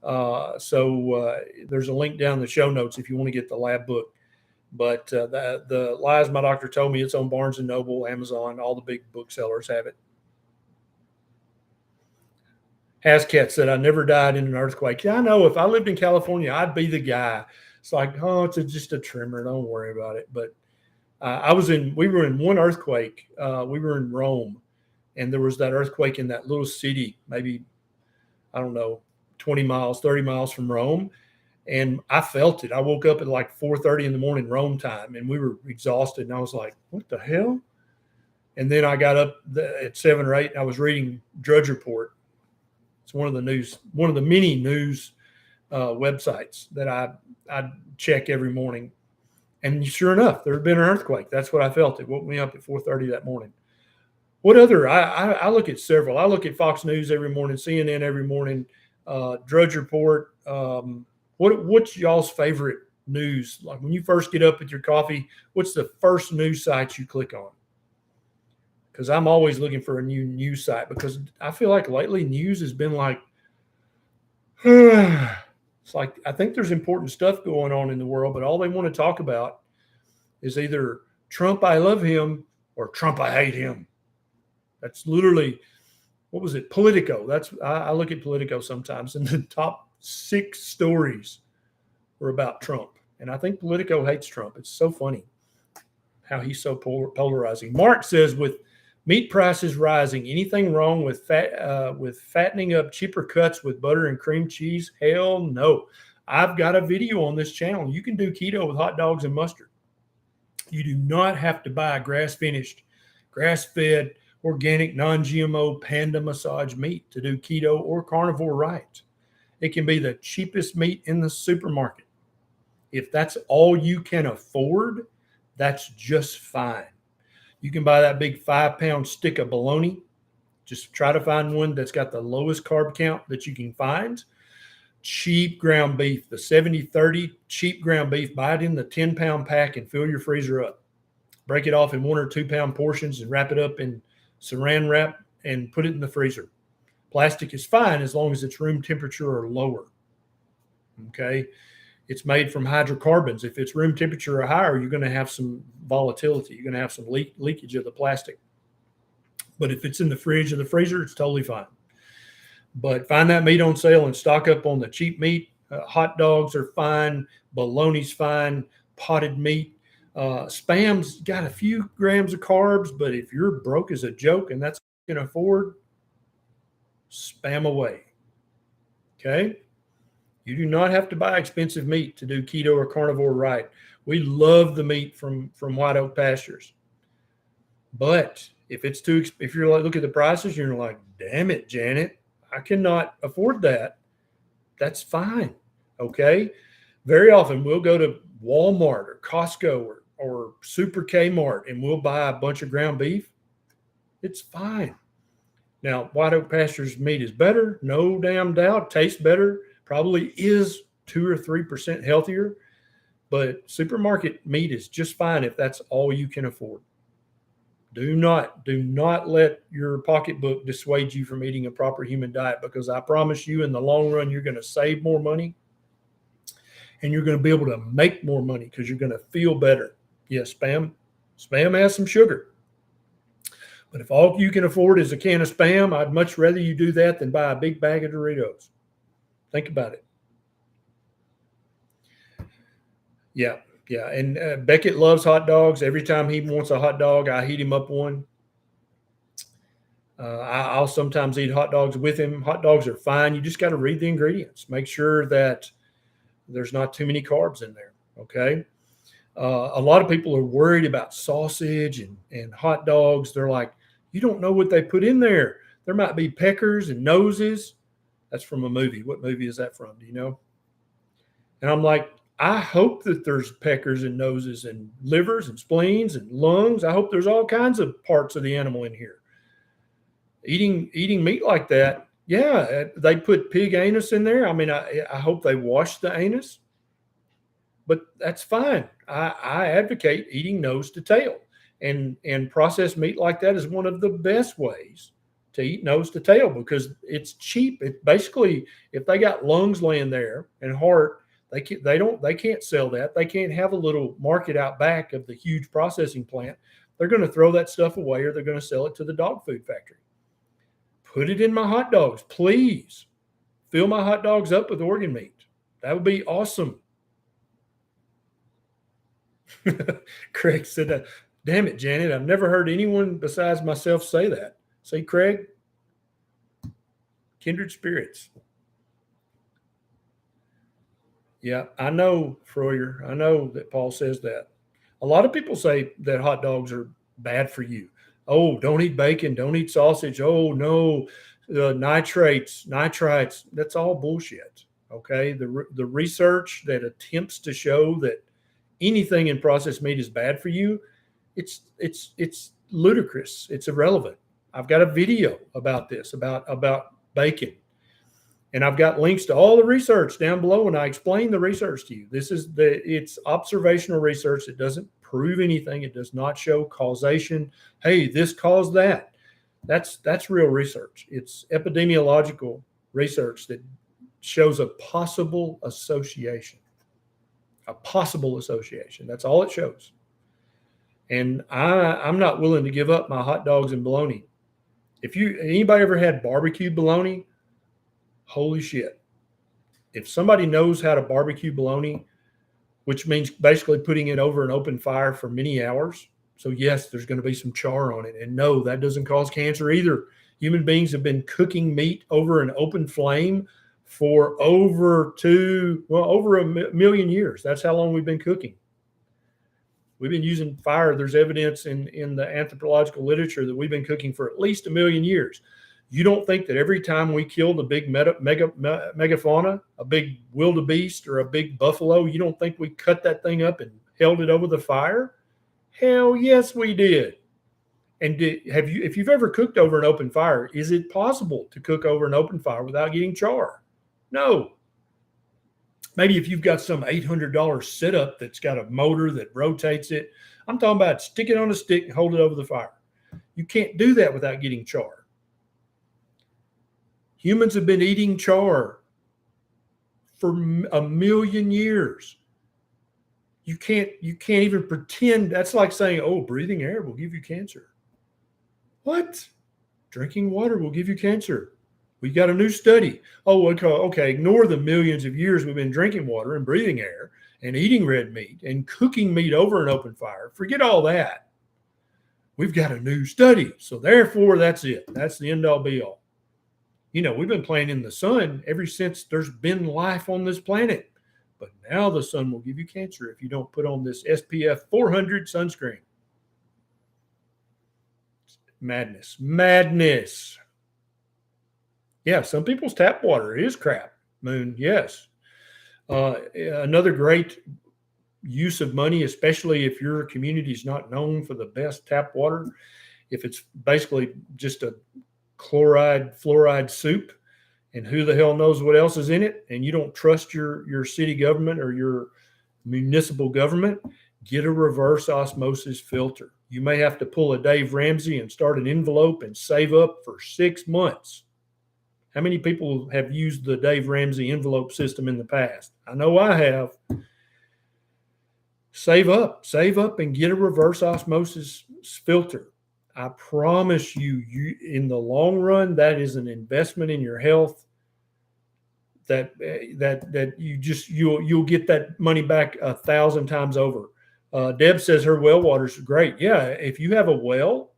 Speaker 1: So there's a link down in the show notes if you want to get the lab book. But the Lies My Doctor Told Me, it's on Barnes & Noble, Amazon, all the big booksellers have it. Hascat said, I never died in an earthquake. Yeah, I know. If I lived in California, I'd be the guy. It's like, oh, it's just a tremor. Don't worry about it. But we were in one earthquake. We were in Rome, and there was that earthquake in that little city, maybe, I don't know, 20 miles, 30 miles from Rome. And I felt it. I woke up at like 4:30 in the morning Rome time, and we were exhausted. And I was like, what the hell? And then I got up at 7 or 8, and I was reading Drudge Report. It's one of the many news websites that I check every morning. And sure enough, there had been an earthquake. That's what I felt. It woke me up at 4:30 that morning. What other? I look at several. I look at Fox News every morning, CNN every morning, Drudge Report. What's y'all's favorite news? Like when you first get up with your coffee, what's the first news site you click on? Because I'm always looking for a new news site, because I feel like lately news has been like, it's like, I think there's important stuff going on in the world, but all they want to talk about is either Trump, I love him, or Trump, I hate him. That's literally, what was it? Politico. I look at Politico sometimes, and the top 6 stories were about Trump. And I think Politico hates Trump. It's so funny how he's so polarizing. Mark says, with meat prices rising, anything wrong with fattening up cheaper cuts with butter and cream cheese? Hell no. I've got a video on this channel. You can do keto with hot dogs and mustard. You do not have to buy grass-finished, grass-fed, organic, non-GMO panda massage meat to do keto or carnivore right. It can be the cheapest meat in the supermarket. If that's all you can afford, that's just fine. You can buy that big 5-pound stick of bologna. Just try to find one that's got the lowest carb count that you can find. Cheap ground beef, the 70-30 cheap ground beef. Buy it in the 10-pound pack and fill your freezer up. Break it off in 1 or 2 pound portions and wrap it up in saran wrap and put it in the freezer. Plastic is fine as long as it's room temperature or lower. Okay. It's made from hydrocarbons. If it's room temperature or higher, you're going to have some volatility. You're going to have some leakage of the plastic. But if it's in the fridge or the freezer, it's totally fine. But find that meat on sale and stock up on the cheap meat. Hot dogs are fine. Bologna's fine. Potted meat. Spam's got a few grams of carbs, but if you're broke as a joke and that's what you can afford, spam away. Okay? You do not have to buy expensive meat to do keto or carnivore right. We love the meat from White Oak Pastures. But if it's too, if you're like, look at the prices, you're like, damn it, Janet, I cannot afford that. That's fine. Okay? Very often we'll go to Walmart or Costco or Super Kmart and we'll buy a bunch of ground beef. It's fine. Now, White Oak Pastures meat is better, no damn doubt. Tastes better. Probably is 2 or 3% healthier, but supermarket meat is just fine if that's all you can afford. Do not let your pocketbook dissuade you from eating a proper human diet, because I promise you in the long run, you're going to save more money and you're going to be able to make more money because you're going to feel better. Yes, Spam has some sugar. But if all you can afford is a can of Spam, I'd much rather you do that than buy a big bag of Doritos. Think about it. Yeah. And Beckett loves hot dogs. Every time he wants a hot dog, I heat him up one. I'll sometimes eat hot dogs with him. Hot dogs are fine. You just got to read the ingredients. Make sure that There's not too many carbs in there. Okay. A lot of people are worried about sausage and hot dogs. They're like, you don't know what they put in there. There might be peckers and noses. That's from a movie. What movie is that from? Do you know? And I'm like, I hope that there's peckers and noses and livers and spleens and lungs. I hope there's all kinds of parts of the animal in here. Eating meat like that, yeah, they put pig anus in there. I mean, I hope they wash the anus, but that's fine. I advocate eating nose to tail, and processed meat like that is one of the best ways to eat nose to tail because it's cheap. It basically, if they got lungs laying there and heart, they can't sell that. They can't have a little market out back of the huge processing plant. They're going to throw that stuff away, or they're going to sell it to the dog food factory. Put it in my hot dogs, please. Fill my hot dogs up with organ meat. That would be awesome. Craig said that. Damn it, Janet. I've never heard anyone besides myself say that. See, Craig? Kindred spirits. Yeah, I know, Freuer. I know that Paul says that. A lot of people say that hot dogs are bad for you. Oh, don't eat bacon. Don't eat sausage. Oh, no, nitrites. That's all bullshit. Okay, the research that attempts to show that anything in processed meat is bad for you, it's ludicrous. It's irrelevant. I've got a video about this, about bacon. And I've got links to all the research down below, and I explain the research to you. It's observational research. It doesn't prove anything. It does not show causation. Hey, this caused that. That's real research. It's epidemiological research that shows a possible association. A possible association. That's all it shows. And I'm not willing to give up my hot dogs and bologna. If anybody ever had barbecue bologna, holy shit. If somebody knows how to barbecue bologna, which means basically putting it over an open fire for many hours. So yes, there's going to be some char on it. And no, that doesn't cause cancer either. Human beings have been cooking meat over an open flame for over a million years. That's how long we've been cooking. We've been using fire. There's evidence in the anthropological literature that we've been cooking for at least 1 million years. You don't think that every time we killed a big megafauna, a big wildebeest or a big buffalo, you don't think we cut that thing up and held it over the fire? Hell yes, we did. And if you've ever cooked over an open fire, is it possible to cook over an open fire without getting char? No. Maybe if you've got some $800 setup that's got a motor that rotates it. I'm talking about stick it on a stick and hold it over the fire. You can't do that without getting char. Humans have been eating char for 1 million years. You can't even pretend. That's like saying, oh, breathing air will give you cancer. What? Drinking water will give you cancer. We got a new study. Oh, okay. Ignore the millions of years we've been drinking water and breathing air and eating red meat and cooking meat over an open fire. Forget all that. We've got a new study. So therefore, that's it. That's the end all be all. We've been playing in the sun ever since there's been life on this planet. But now the sun will give you cancer if you don't put on this SPF 400 sunscreen. Madness. Yeah, some people's tap water is crap. Moon, yes. Another great use of money, especially if your community is not known for the best tap water, if it's basically just a fluoride soup, and who the hell knows what else is in it, and you don't trust your city government or your municipal government, get a reverse osmosis filter. You may have to pull a Dave Ramsey and start an envelope and save up for 6 months. How many people have used the Dave Ramsey envelope system in the past? I know I have. Save up and get a reverse osmosis filter. I promise you, in the long run, that is an investment in your health. That you'll get that money back 1,000 times over. Deb says her well water's great. Yeah, if you have a well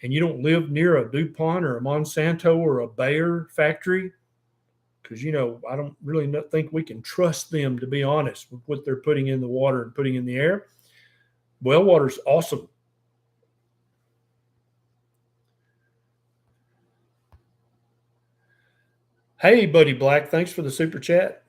Speaker 1: and you don't live near a DuPont or a Monsanto or a Bayer factory, because, I don't really think we can trust them, to be honest, with what they're putting in the water and putting in the air. Well water's awesome. Hey, Buddy Black, thanks for the super chat.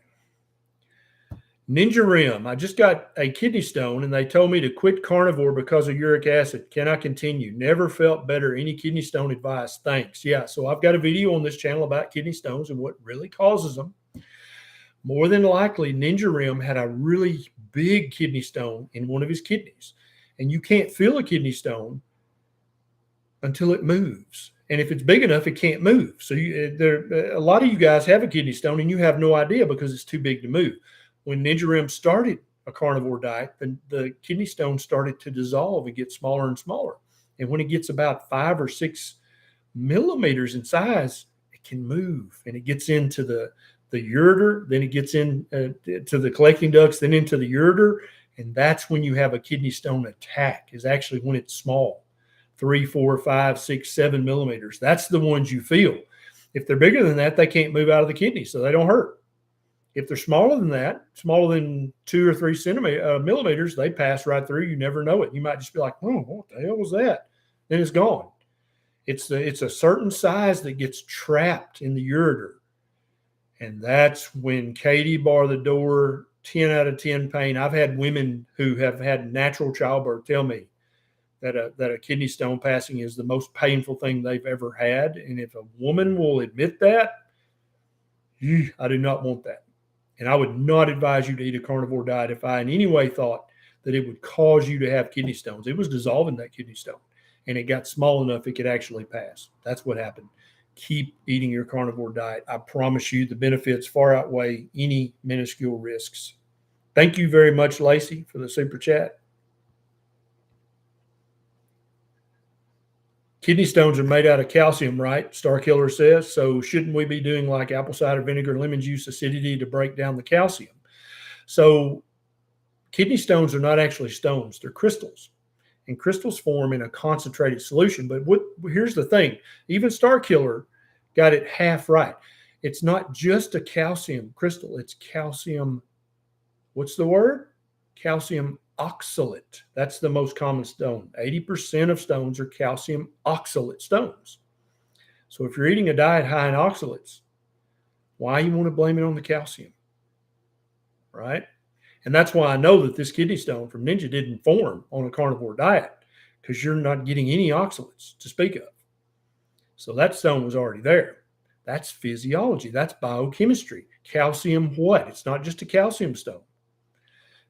Speaker 1: Ninja Rim, I just got a kidney stone and they told me to quit carnivore because of uric acid. Can I continue? Never felt better. Any kidney stone advice? Thanks. Yeah, so I've got a video on this channel about kidney stones and what really causes them. More than likely, Ninja Rim had a really big kidney stone in one of his kidneys. And you can't feel a kidney stone until it moves. And if it's big enough, it can't move. So a lot of you guys have a kidney stone and you have no idea because it's too big to move. When Ninja Rim started a carnivore diet, the kidney stone started to dissolve and get smaller and smaller. And when it gets about 5 or 6 millimeters in size, it can move. And it gets into the ureter, then it gets in to the collecting ducts, then into the ureter. And that's when you have a kidney stone attack, is actually when it's small. 3, 4, 5, 6, 7 millimeters. That's the ones you feel. If they're bigger than that, they can't move out of the kidney, so they don't hurt. If they're smaller than that, smaller than 2 or 3 millimeters, they pass right through. You never know it. You might just be like, oh, what the hell was that? Then it's gone. It's a certain size that gets trapped in the ureter. And that's when Katie bar the door, 10 out of 10 pain. I've had women who have had natural childbirth tell me that a kidney stone passing is the most painful thing they've ever had. And if a woman will admit that, I do not want that. And I would not advise you to eat a carnivore diet if I in any way thought that it would cause you to have kidney stones. It was dissolving that kidney stone, and it got small enough it could actually pass. That's what happened. Keep eating your carnivore diet. I promise you the benefits far outweigh any minuscule risks. Thank you very much, Lacey, for the super chat. Kidney stones are made out of calcium, right? Star Killer says. So shouldn't we be doing like apple cider vinegar, lemon juice, acidity to break down the calcium? So kidney stones are not actually stones. They're crystals. And crystals form in a concentrated solution. But here's the thing. Even Star Killer got it half right. It's not just a calcium crystal. It's calcium, what's the word? Calcium oxalate. That's the most common stone. 80% of stones are calcium oxalate stones. So if you're eating a diet high in oxalates, why you want to blame it on the calcium, right? And that's why I know that this kidney stone from Ninja didn't form on a carnivore diet, because you're not getting any oxalates to speak of. So that stone was already there. That's physiology. That's biochemistry. Calcium what? It's not just a calcium stone.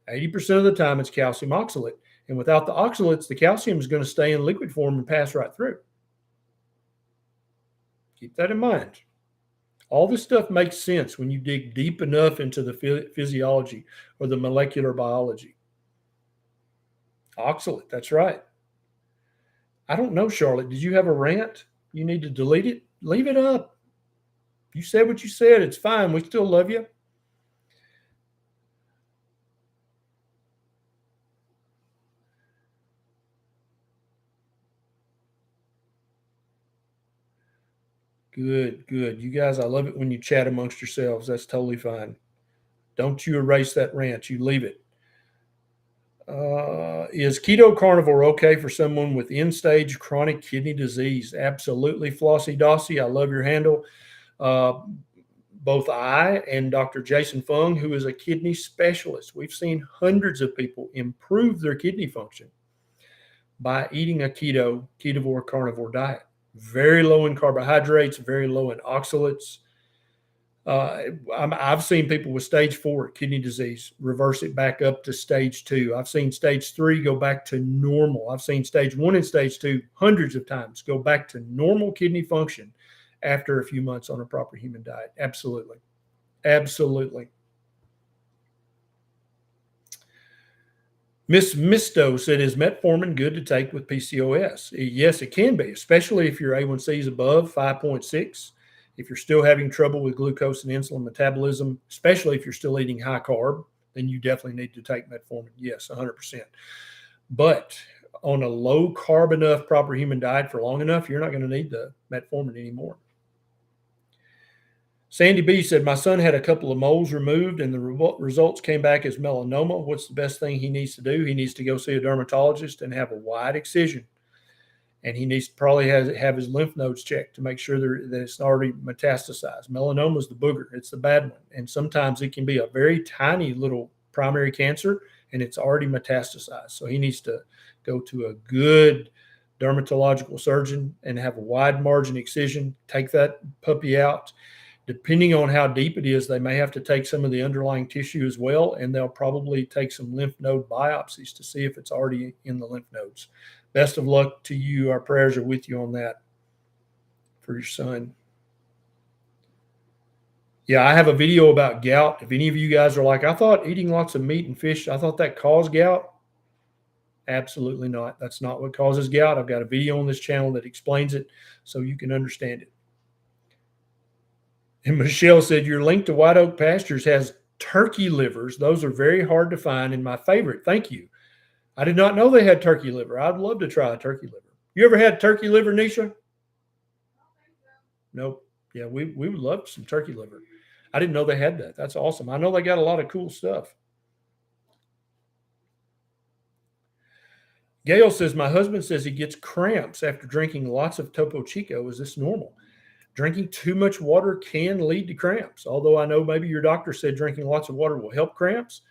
Speaker 1: 80% of the time, it's calcium oxalate. And without the oxalates, the calcium is going to stay in liquid form and pass right through. Keep that in mind. All this stuff makes sense when you dig deep enough into the physiology or the molecular biology. Oxalate, that's right. I don't know, Charlotte. Did you have a rant? You need to delete it? Leave it up. You said what you said. It's fine. We still love you. Good, good. You guys, I love it when you chat amongst yourselves. That's totally fine. Don't you erase that rant. You leave it. Is keto carnivore okay for someone with end-stage chronic kidney disease? Absolutely, Flossy Dossy. I love your handle. Both I and Dr. Jason Fung, who is a kidney specialist, we've seen hundreds of people improve their kidney function by eating a ketovore carnivore diet. Very low in carbohydrates, very low in oxalates. I've seen people with stage 4 kidney disease reverse it back up to stage 2. I've seen stage 3 go back to normal. I've seen stage 1 and stage 2 hundreds of times go back to normal kidney function after a few months on a proper human diet. Absolutely. Absolutely. Miss Misto said, is metformin good to take with PCOS? Yes, it can be, especially if your A1C is above 5.6. If you're still having trouble with glucose and insulin metabolism, especially if you're still eating high carb, then you definitely need to take metformin. Yes, 100%. But on a low carb enough proper human diet for long enough, you're not going to need the metformin anymore. Sandy B said, my son had a couple of moles removed and the results came back as melanoma. What's the best thing he needs to do? He needs to go see a dermatologist and have a wide excision. And he needs to probably have his lymph nodes checked to make sure that it's already metastasized. Melanoma is the booger. It's the bad one. And sometimes it can be a very tiny little primary cancer and it's already metastasized. So he needs to go to a good dermatological surgeon and have a wide margin excision, take that puppy out. Depending on how deep it is, they may have to take some of the underlying tissue as well, and they'll probably take some lymph node biopsies to see if it's already in the lymph nodes. Best of luck to you. Our prayers are with you on that for your son. Yeah, I have a video about gout. If any of you guys are like, I thought eating lots of meat and fish, I thought that caused gout. Absolutely not. That's not what causes gout. I've got a video on this channel that explains it so you can understand it. And Michelle said, your link to White Oak Pastures has turkey livers. Those are very hard to find and my favorite. Thank you. I did not know they had turkey liver. I'd love to try a turkey liver. You ever had turkey liver, Neisha? Nope. Yeah, we would love some turkey liver. I didn't know they had that. That's awesome. I know they got a lot of cool stuff. Gail says, my husband says he gets cramps after drinking lots of Topo Chico. Is this normal? Drinking too much water can lead to cramps. Although I know maybe your doctor said drinking lots of water will help cramps,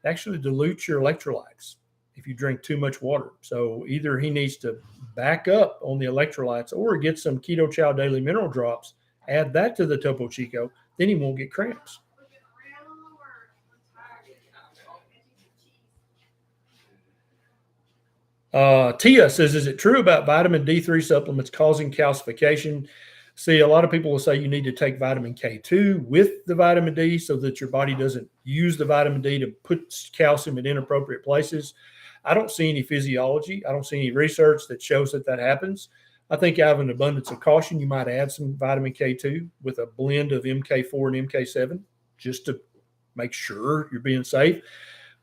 Speaker 1: it actually dilutes your electrolytes if you drink too much water. So either he needs to back up on the electrolytes or get some Keto Chow Daily Mineral Drops, add that to the Topo Chico, then he won't get cramps. Tia says, is it true about vitamin D3 supplements causing calcification? See, a lot of people will say you need to take vitamin K2 with the vitamin D so that your body doesn't use the vitamin D to put calcium in inappropriate places. I don't see any physiology. I don't see any research that shows that that happens. I think out of an abundance of caution, you might add some vitamin K2 with a blend of MK4 and MK7 just to make sure you're being safe.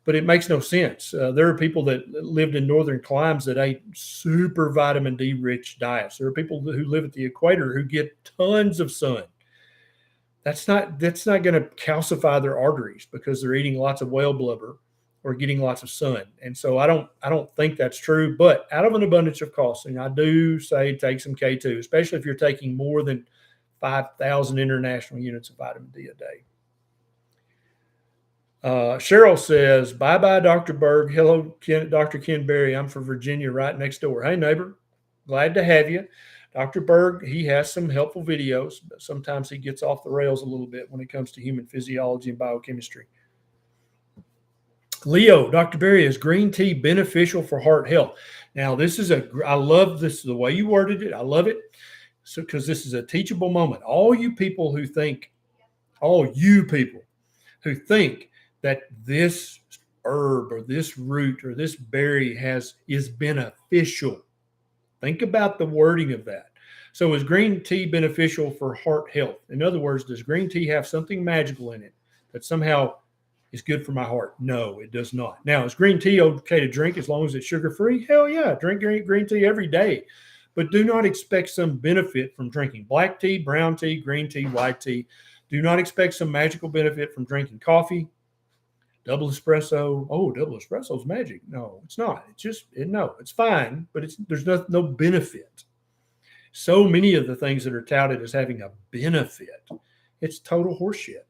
Speaker 1: But it makes no sense. There are people that lived in northern climes that ate super vitamin D rich diets. There are people who live at the equator who get tons of sun. That's not going to calcify their arteries because they're eating lots of whale blubber or getting lots of sun. And so I don't think that's true. But out of an abundance of caution, I do say take some K2, especially if you're taking more than 5,000 international units of vitamin D a day. Cheryl says, bye-bye, Dr. Berg. Hello, Dr. Ken Berry. I'm from Virginia, right next door. Hey, neighbor. Glad to have you. Dr. Berg, he has some helpful videos, but sometimes he gets off the rails a little bit when it comes to human physiology and biochemistry. Leo, Dr. Berry, is green tea beneficial for heart health? Now, I love this, the way you worded it. I love it. So, because this is a teachable moment. All you people who think that this herb or this root or this berry is beneficial. Think about the wording of that. So is green tea beneficial for heart health? In other words, does green tea have something magical in it that somehow is good for my heart? No, it does not. Now, is green tea okay to drink as long as it's sugar-free? Hell yeah, drink green tea every day. But do not expect some benefit from drinking black tea, brown tea, green tea, white tea. Do not expect some magical benefit from drinking coffee. Double espresso. Oh, double espresso is magic. No, it's not. It's fine, but there's no benefit. So many of the things that are touted as having a benefit, it's total horseshit.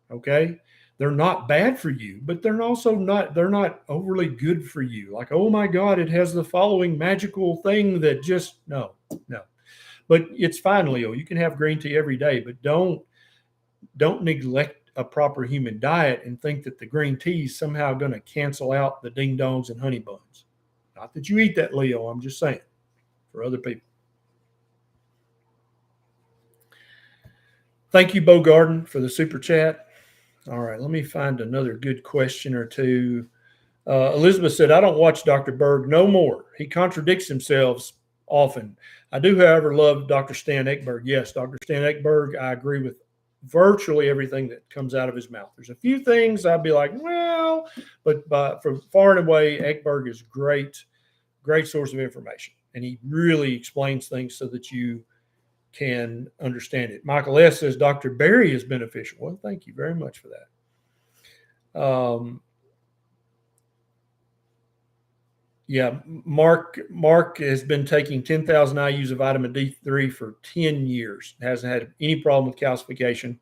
Speaker 1: Okay. They're not bad for you, but they're not overly good for you. Like, oh my God, it has the following magical thing that just, no. But it's fine, Leo. You can have green tea every day, but don't neglect a proper human diet and think that the green tea is somehow going to cancel out the ding dongs and honey buns. Not that you eat that, Leo. I'm just saying for other people. Thank you, Bo Garden, for the super chat. All right, let me find another good question or two. Elizabeth said, I don't watch Dr. Berg no more. He contradicts himself often. I do, however, love Dr. Stan Ekberg. Yes, Dr. Stan Ekberg, I agree with virtually everything that comes out of his mouth. There's a few things I'd be like, well, but from far and away, Ekberg is great source of information. And he really explains things so that you can understand it. Michael S. says Dr. Berry is beneficial. Well, thank you very much for that. Yeah, Mark has been taking 10,000 IUs of vitamin D3 for 10 years. Hasn't had any problem with calcification.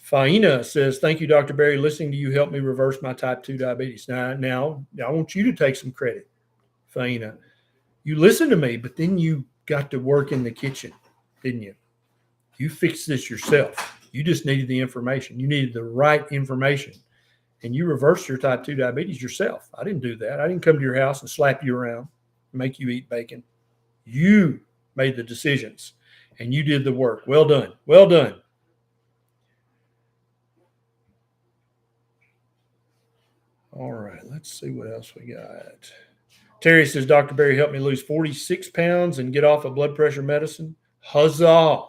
Speaker 1: Faina says, thank you, Dr. Berry. Listening to you helped me reverse my type 2 diabetes. Now, I want you to take some credit, Faina. You listened to me, but then you got to work in the kitchen, didn't you? You fixed this yourself. You just needed the information. You needed the right information. And you reversed your type 2 diabetes yourself. I didn't do that. I didn't come to your house and slap you around, make you eat bacon. You made the decisions, and you did the work. Well done. Well done. All right, let's see what else we got. Terry says, Dr. Berry helped me lose 46 pounds and get off of blood pressure medicine. Huzzah.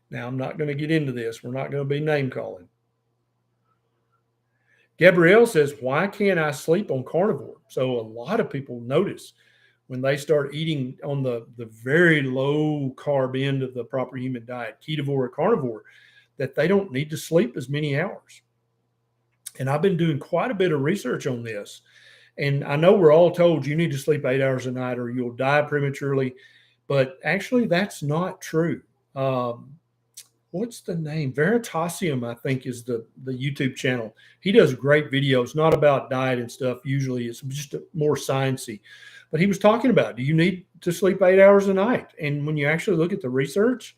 Speaker 1: Now, I'm not going to get into this. We're not going to be name calling. Gabrielle says, why can't I sleep on carnivore? So a lot of people notice when they start eating on the very low carb end of the proper human diet, ketovore or carnivore, that they don't need to sleep as many hours. And I've been doing quite a bit of research on this. And I know we're all told you need to sleep 8 hours a night or you'll die prematurely. But actually, that's not true. What's the name? Veritasium, I think, is the YouTube channel. He does great videos, not about diet and stuff. Usually it's just more sciencey. But he was talking about, do you need to sleep 8 hours a night? And when you actually look at the research,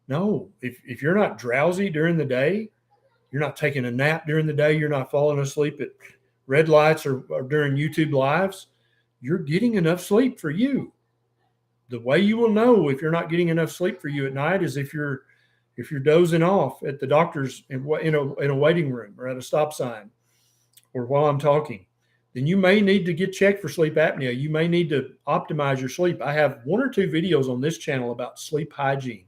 Speaker 1: no. If you're not drowsy during the day, you're not taking a nap during the day, you're not falling asleep at red lights or during YouTube lives, you're getting enough sleep for you. The way you will know if you're not getting enough sleep for you at night is if you're dozing off at the doctor's in a waiting room or at a stop sign or while I'm talking, then you may need to get checked for sleep apnea. You may need to optimize your sleep. I have 1 or 2 videos on this channel about sleep hygiene.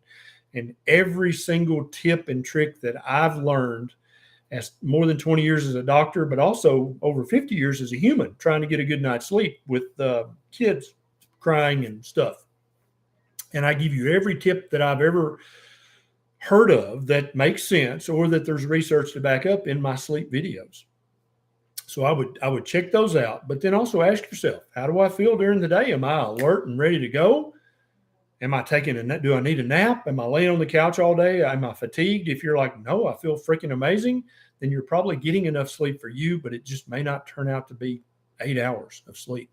Speaker 1: And every single tip and trick that I've learned as more than 20 years as a doctor, but also over 50 years as a human, trying to get a good night's sleep with kids crying and stuff. And I give you every tip that I've ever heard of that makes sense or that there's research to back up in my sleep videos. So I would check those out, but then also ask yourself, how do I feel during the day? Am I alert and ready to go? Am I taking do I need a nap? Am I laying on the couch all day? Am I fatigued? If you're like, no, I feel freaking amazing, then you're probably getting enough sleep for you, but it just may not turn out to be 8 hours of sleep.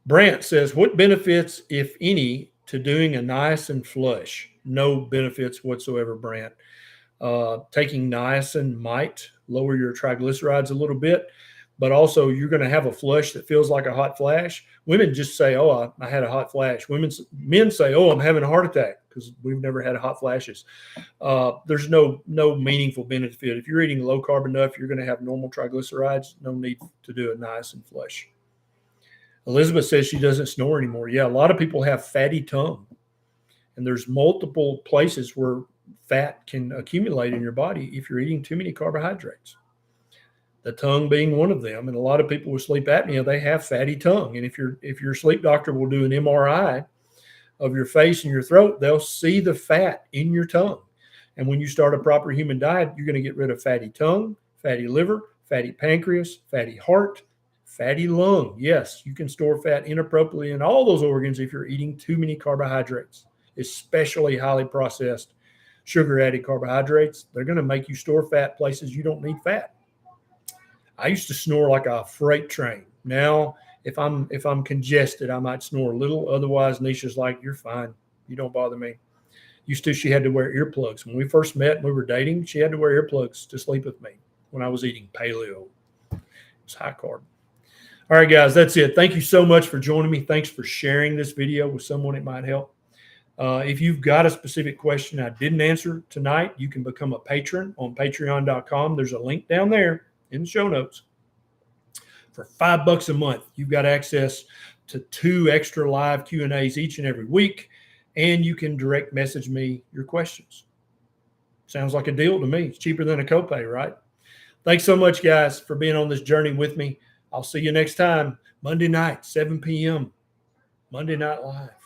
Speaker 1: Brant says, what benefits, if any, to doing a niacin flush? No benefits whatsoever, Brant. Taking niacin might lower your triglycerides a little bit, but also you're going to have a flush that feels like a hot flash. Women just say, oh, I had a hot flash. Men say, oh, I'm having a heart attack because we've never had hot flashes. There's no meaningful benefit. If you're eating low carb enough, you're going to have normal triglycerides. No need to do a niacin flush. Elizabeth says she doesn't snore anymore. Yeah, a lot of people have fatty tongue. And there's multiple places where fat can accumulate in your body if you're eating too many carbohydrates. The tongue being one of them. And a lot of people with sleep apnea, they have fatty tongue. And if your sleep doctor will do an MRI of your face and your throat, they'll see the fat in your tongue. And when you start a proper human diet, you're going to get rid of fatty tongue, fatty liver, fatty pancreas, fatty heart, fatty lung. Yes, you can store fat inappropriately in all those organs if you're eating too many carbohydrates, especially highly processed sugar-added carbohydrates. They're going to make you store fat places you don't need fat. I used to snore like a freight train. Now, if I'm congested, I might snore a little. Otherwise, Neisha's like, you're fine. You don't bother me. Used to, she had to wear earplugs. When we first met and we were dating, she had to wear earplugs to sleep with me when I was eating paleo. It's high carb. All right, guys, that's it. Thank you so much for joining me. Thanks for sharing this video with someone it might help. If you've got a specific question I didn't answer tonight, you can become a patron on patreon.com. There's a link down there in the show notes. For $5 a month, you've got access to 2 extra live Q&As each and every week, and you can direct message me your questions. Sounds like a deal to me. It's cheaper than a copay, right? Thanks so much, guys, for being on this journey with me. I'll see you next time, Monday night, 7 p.m., Monday Night Live.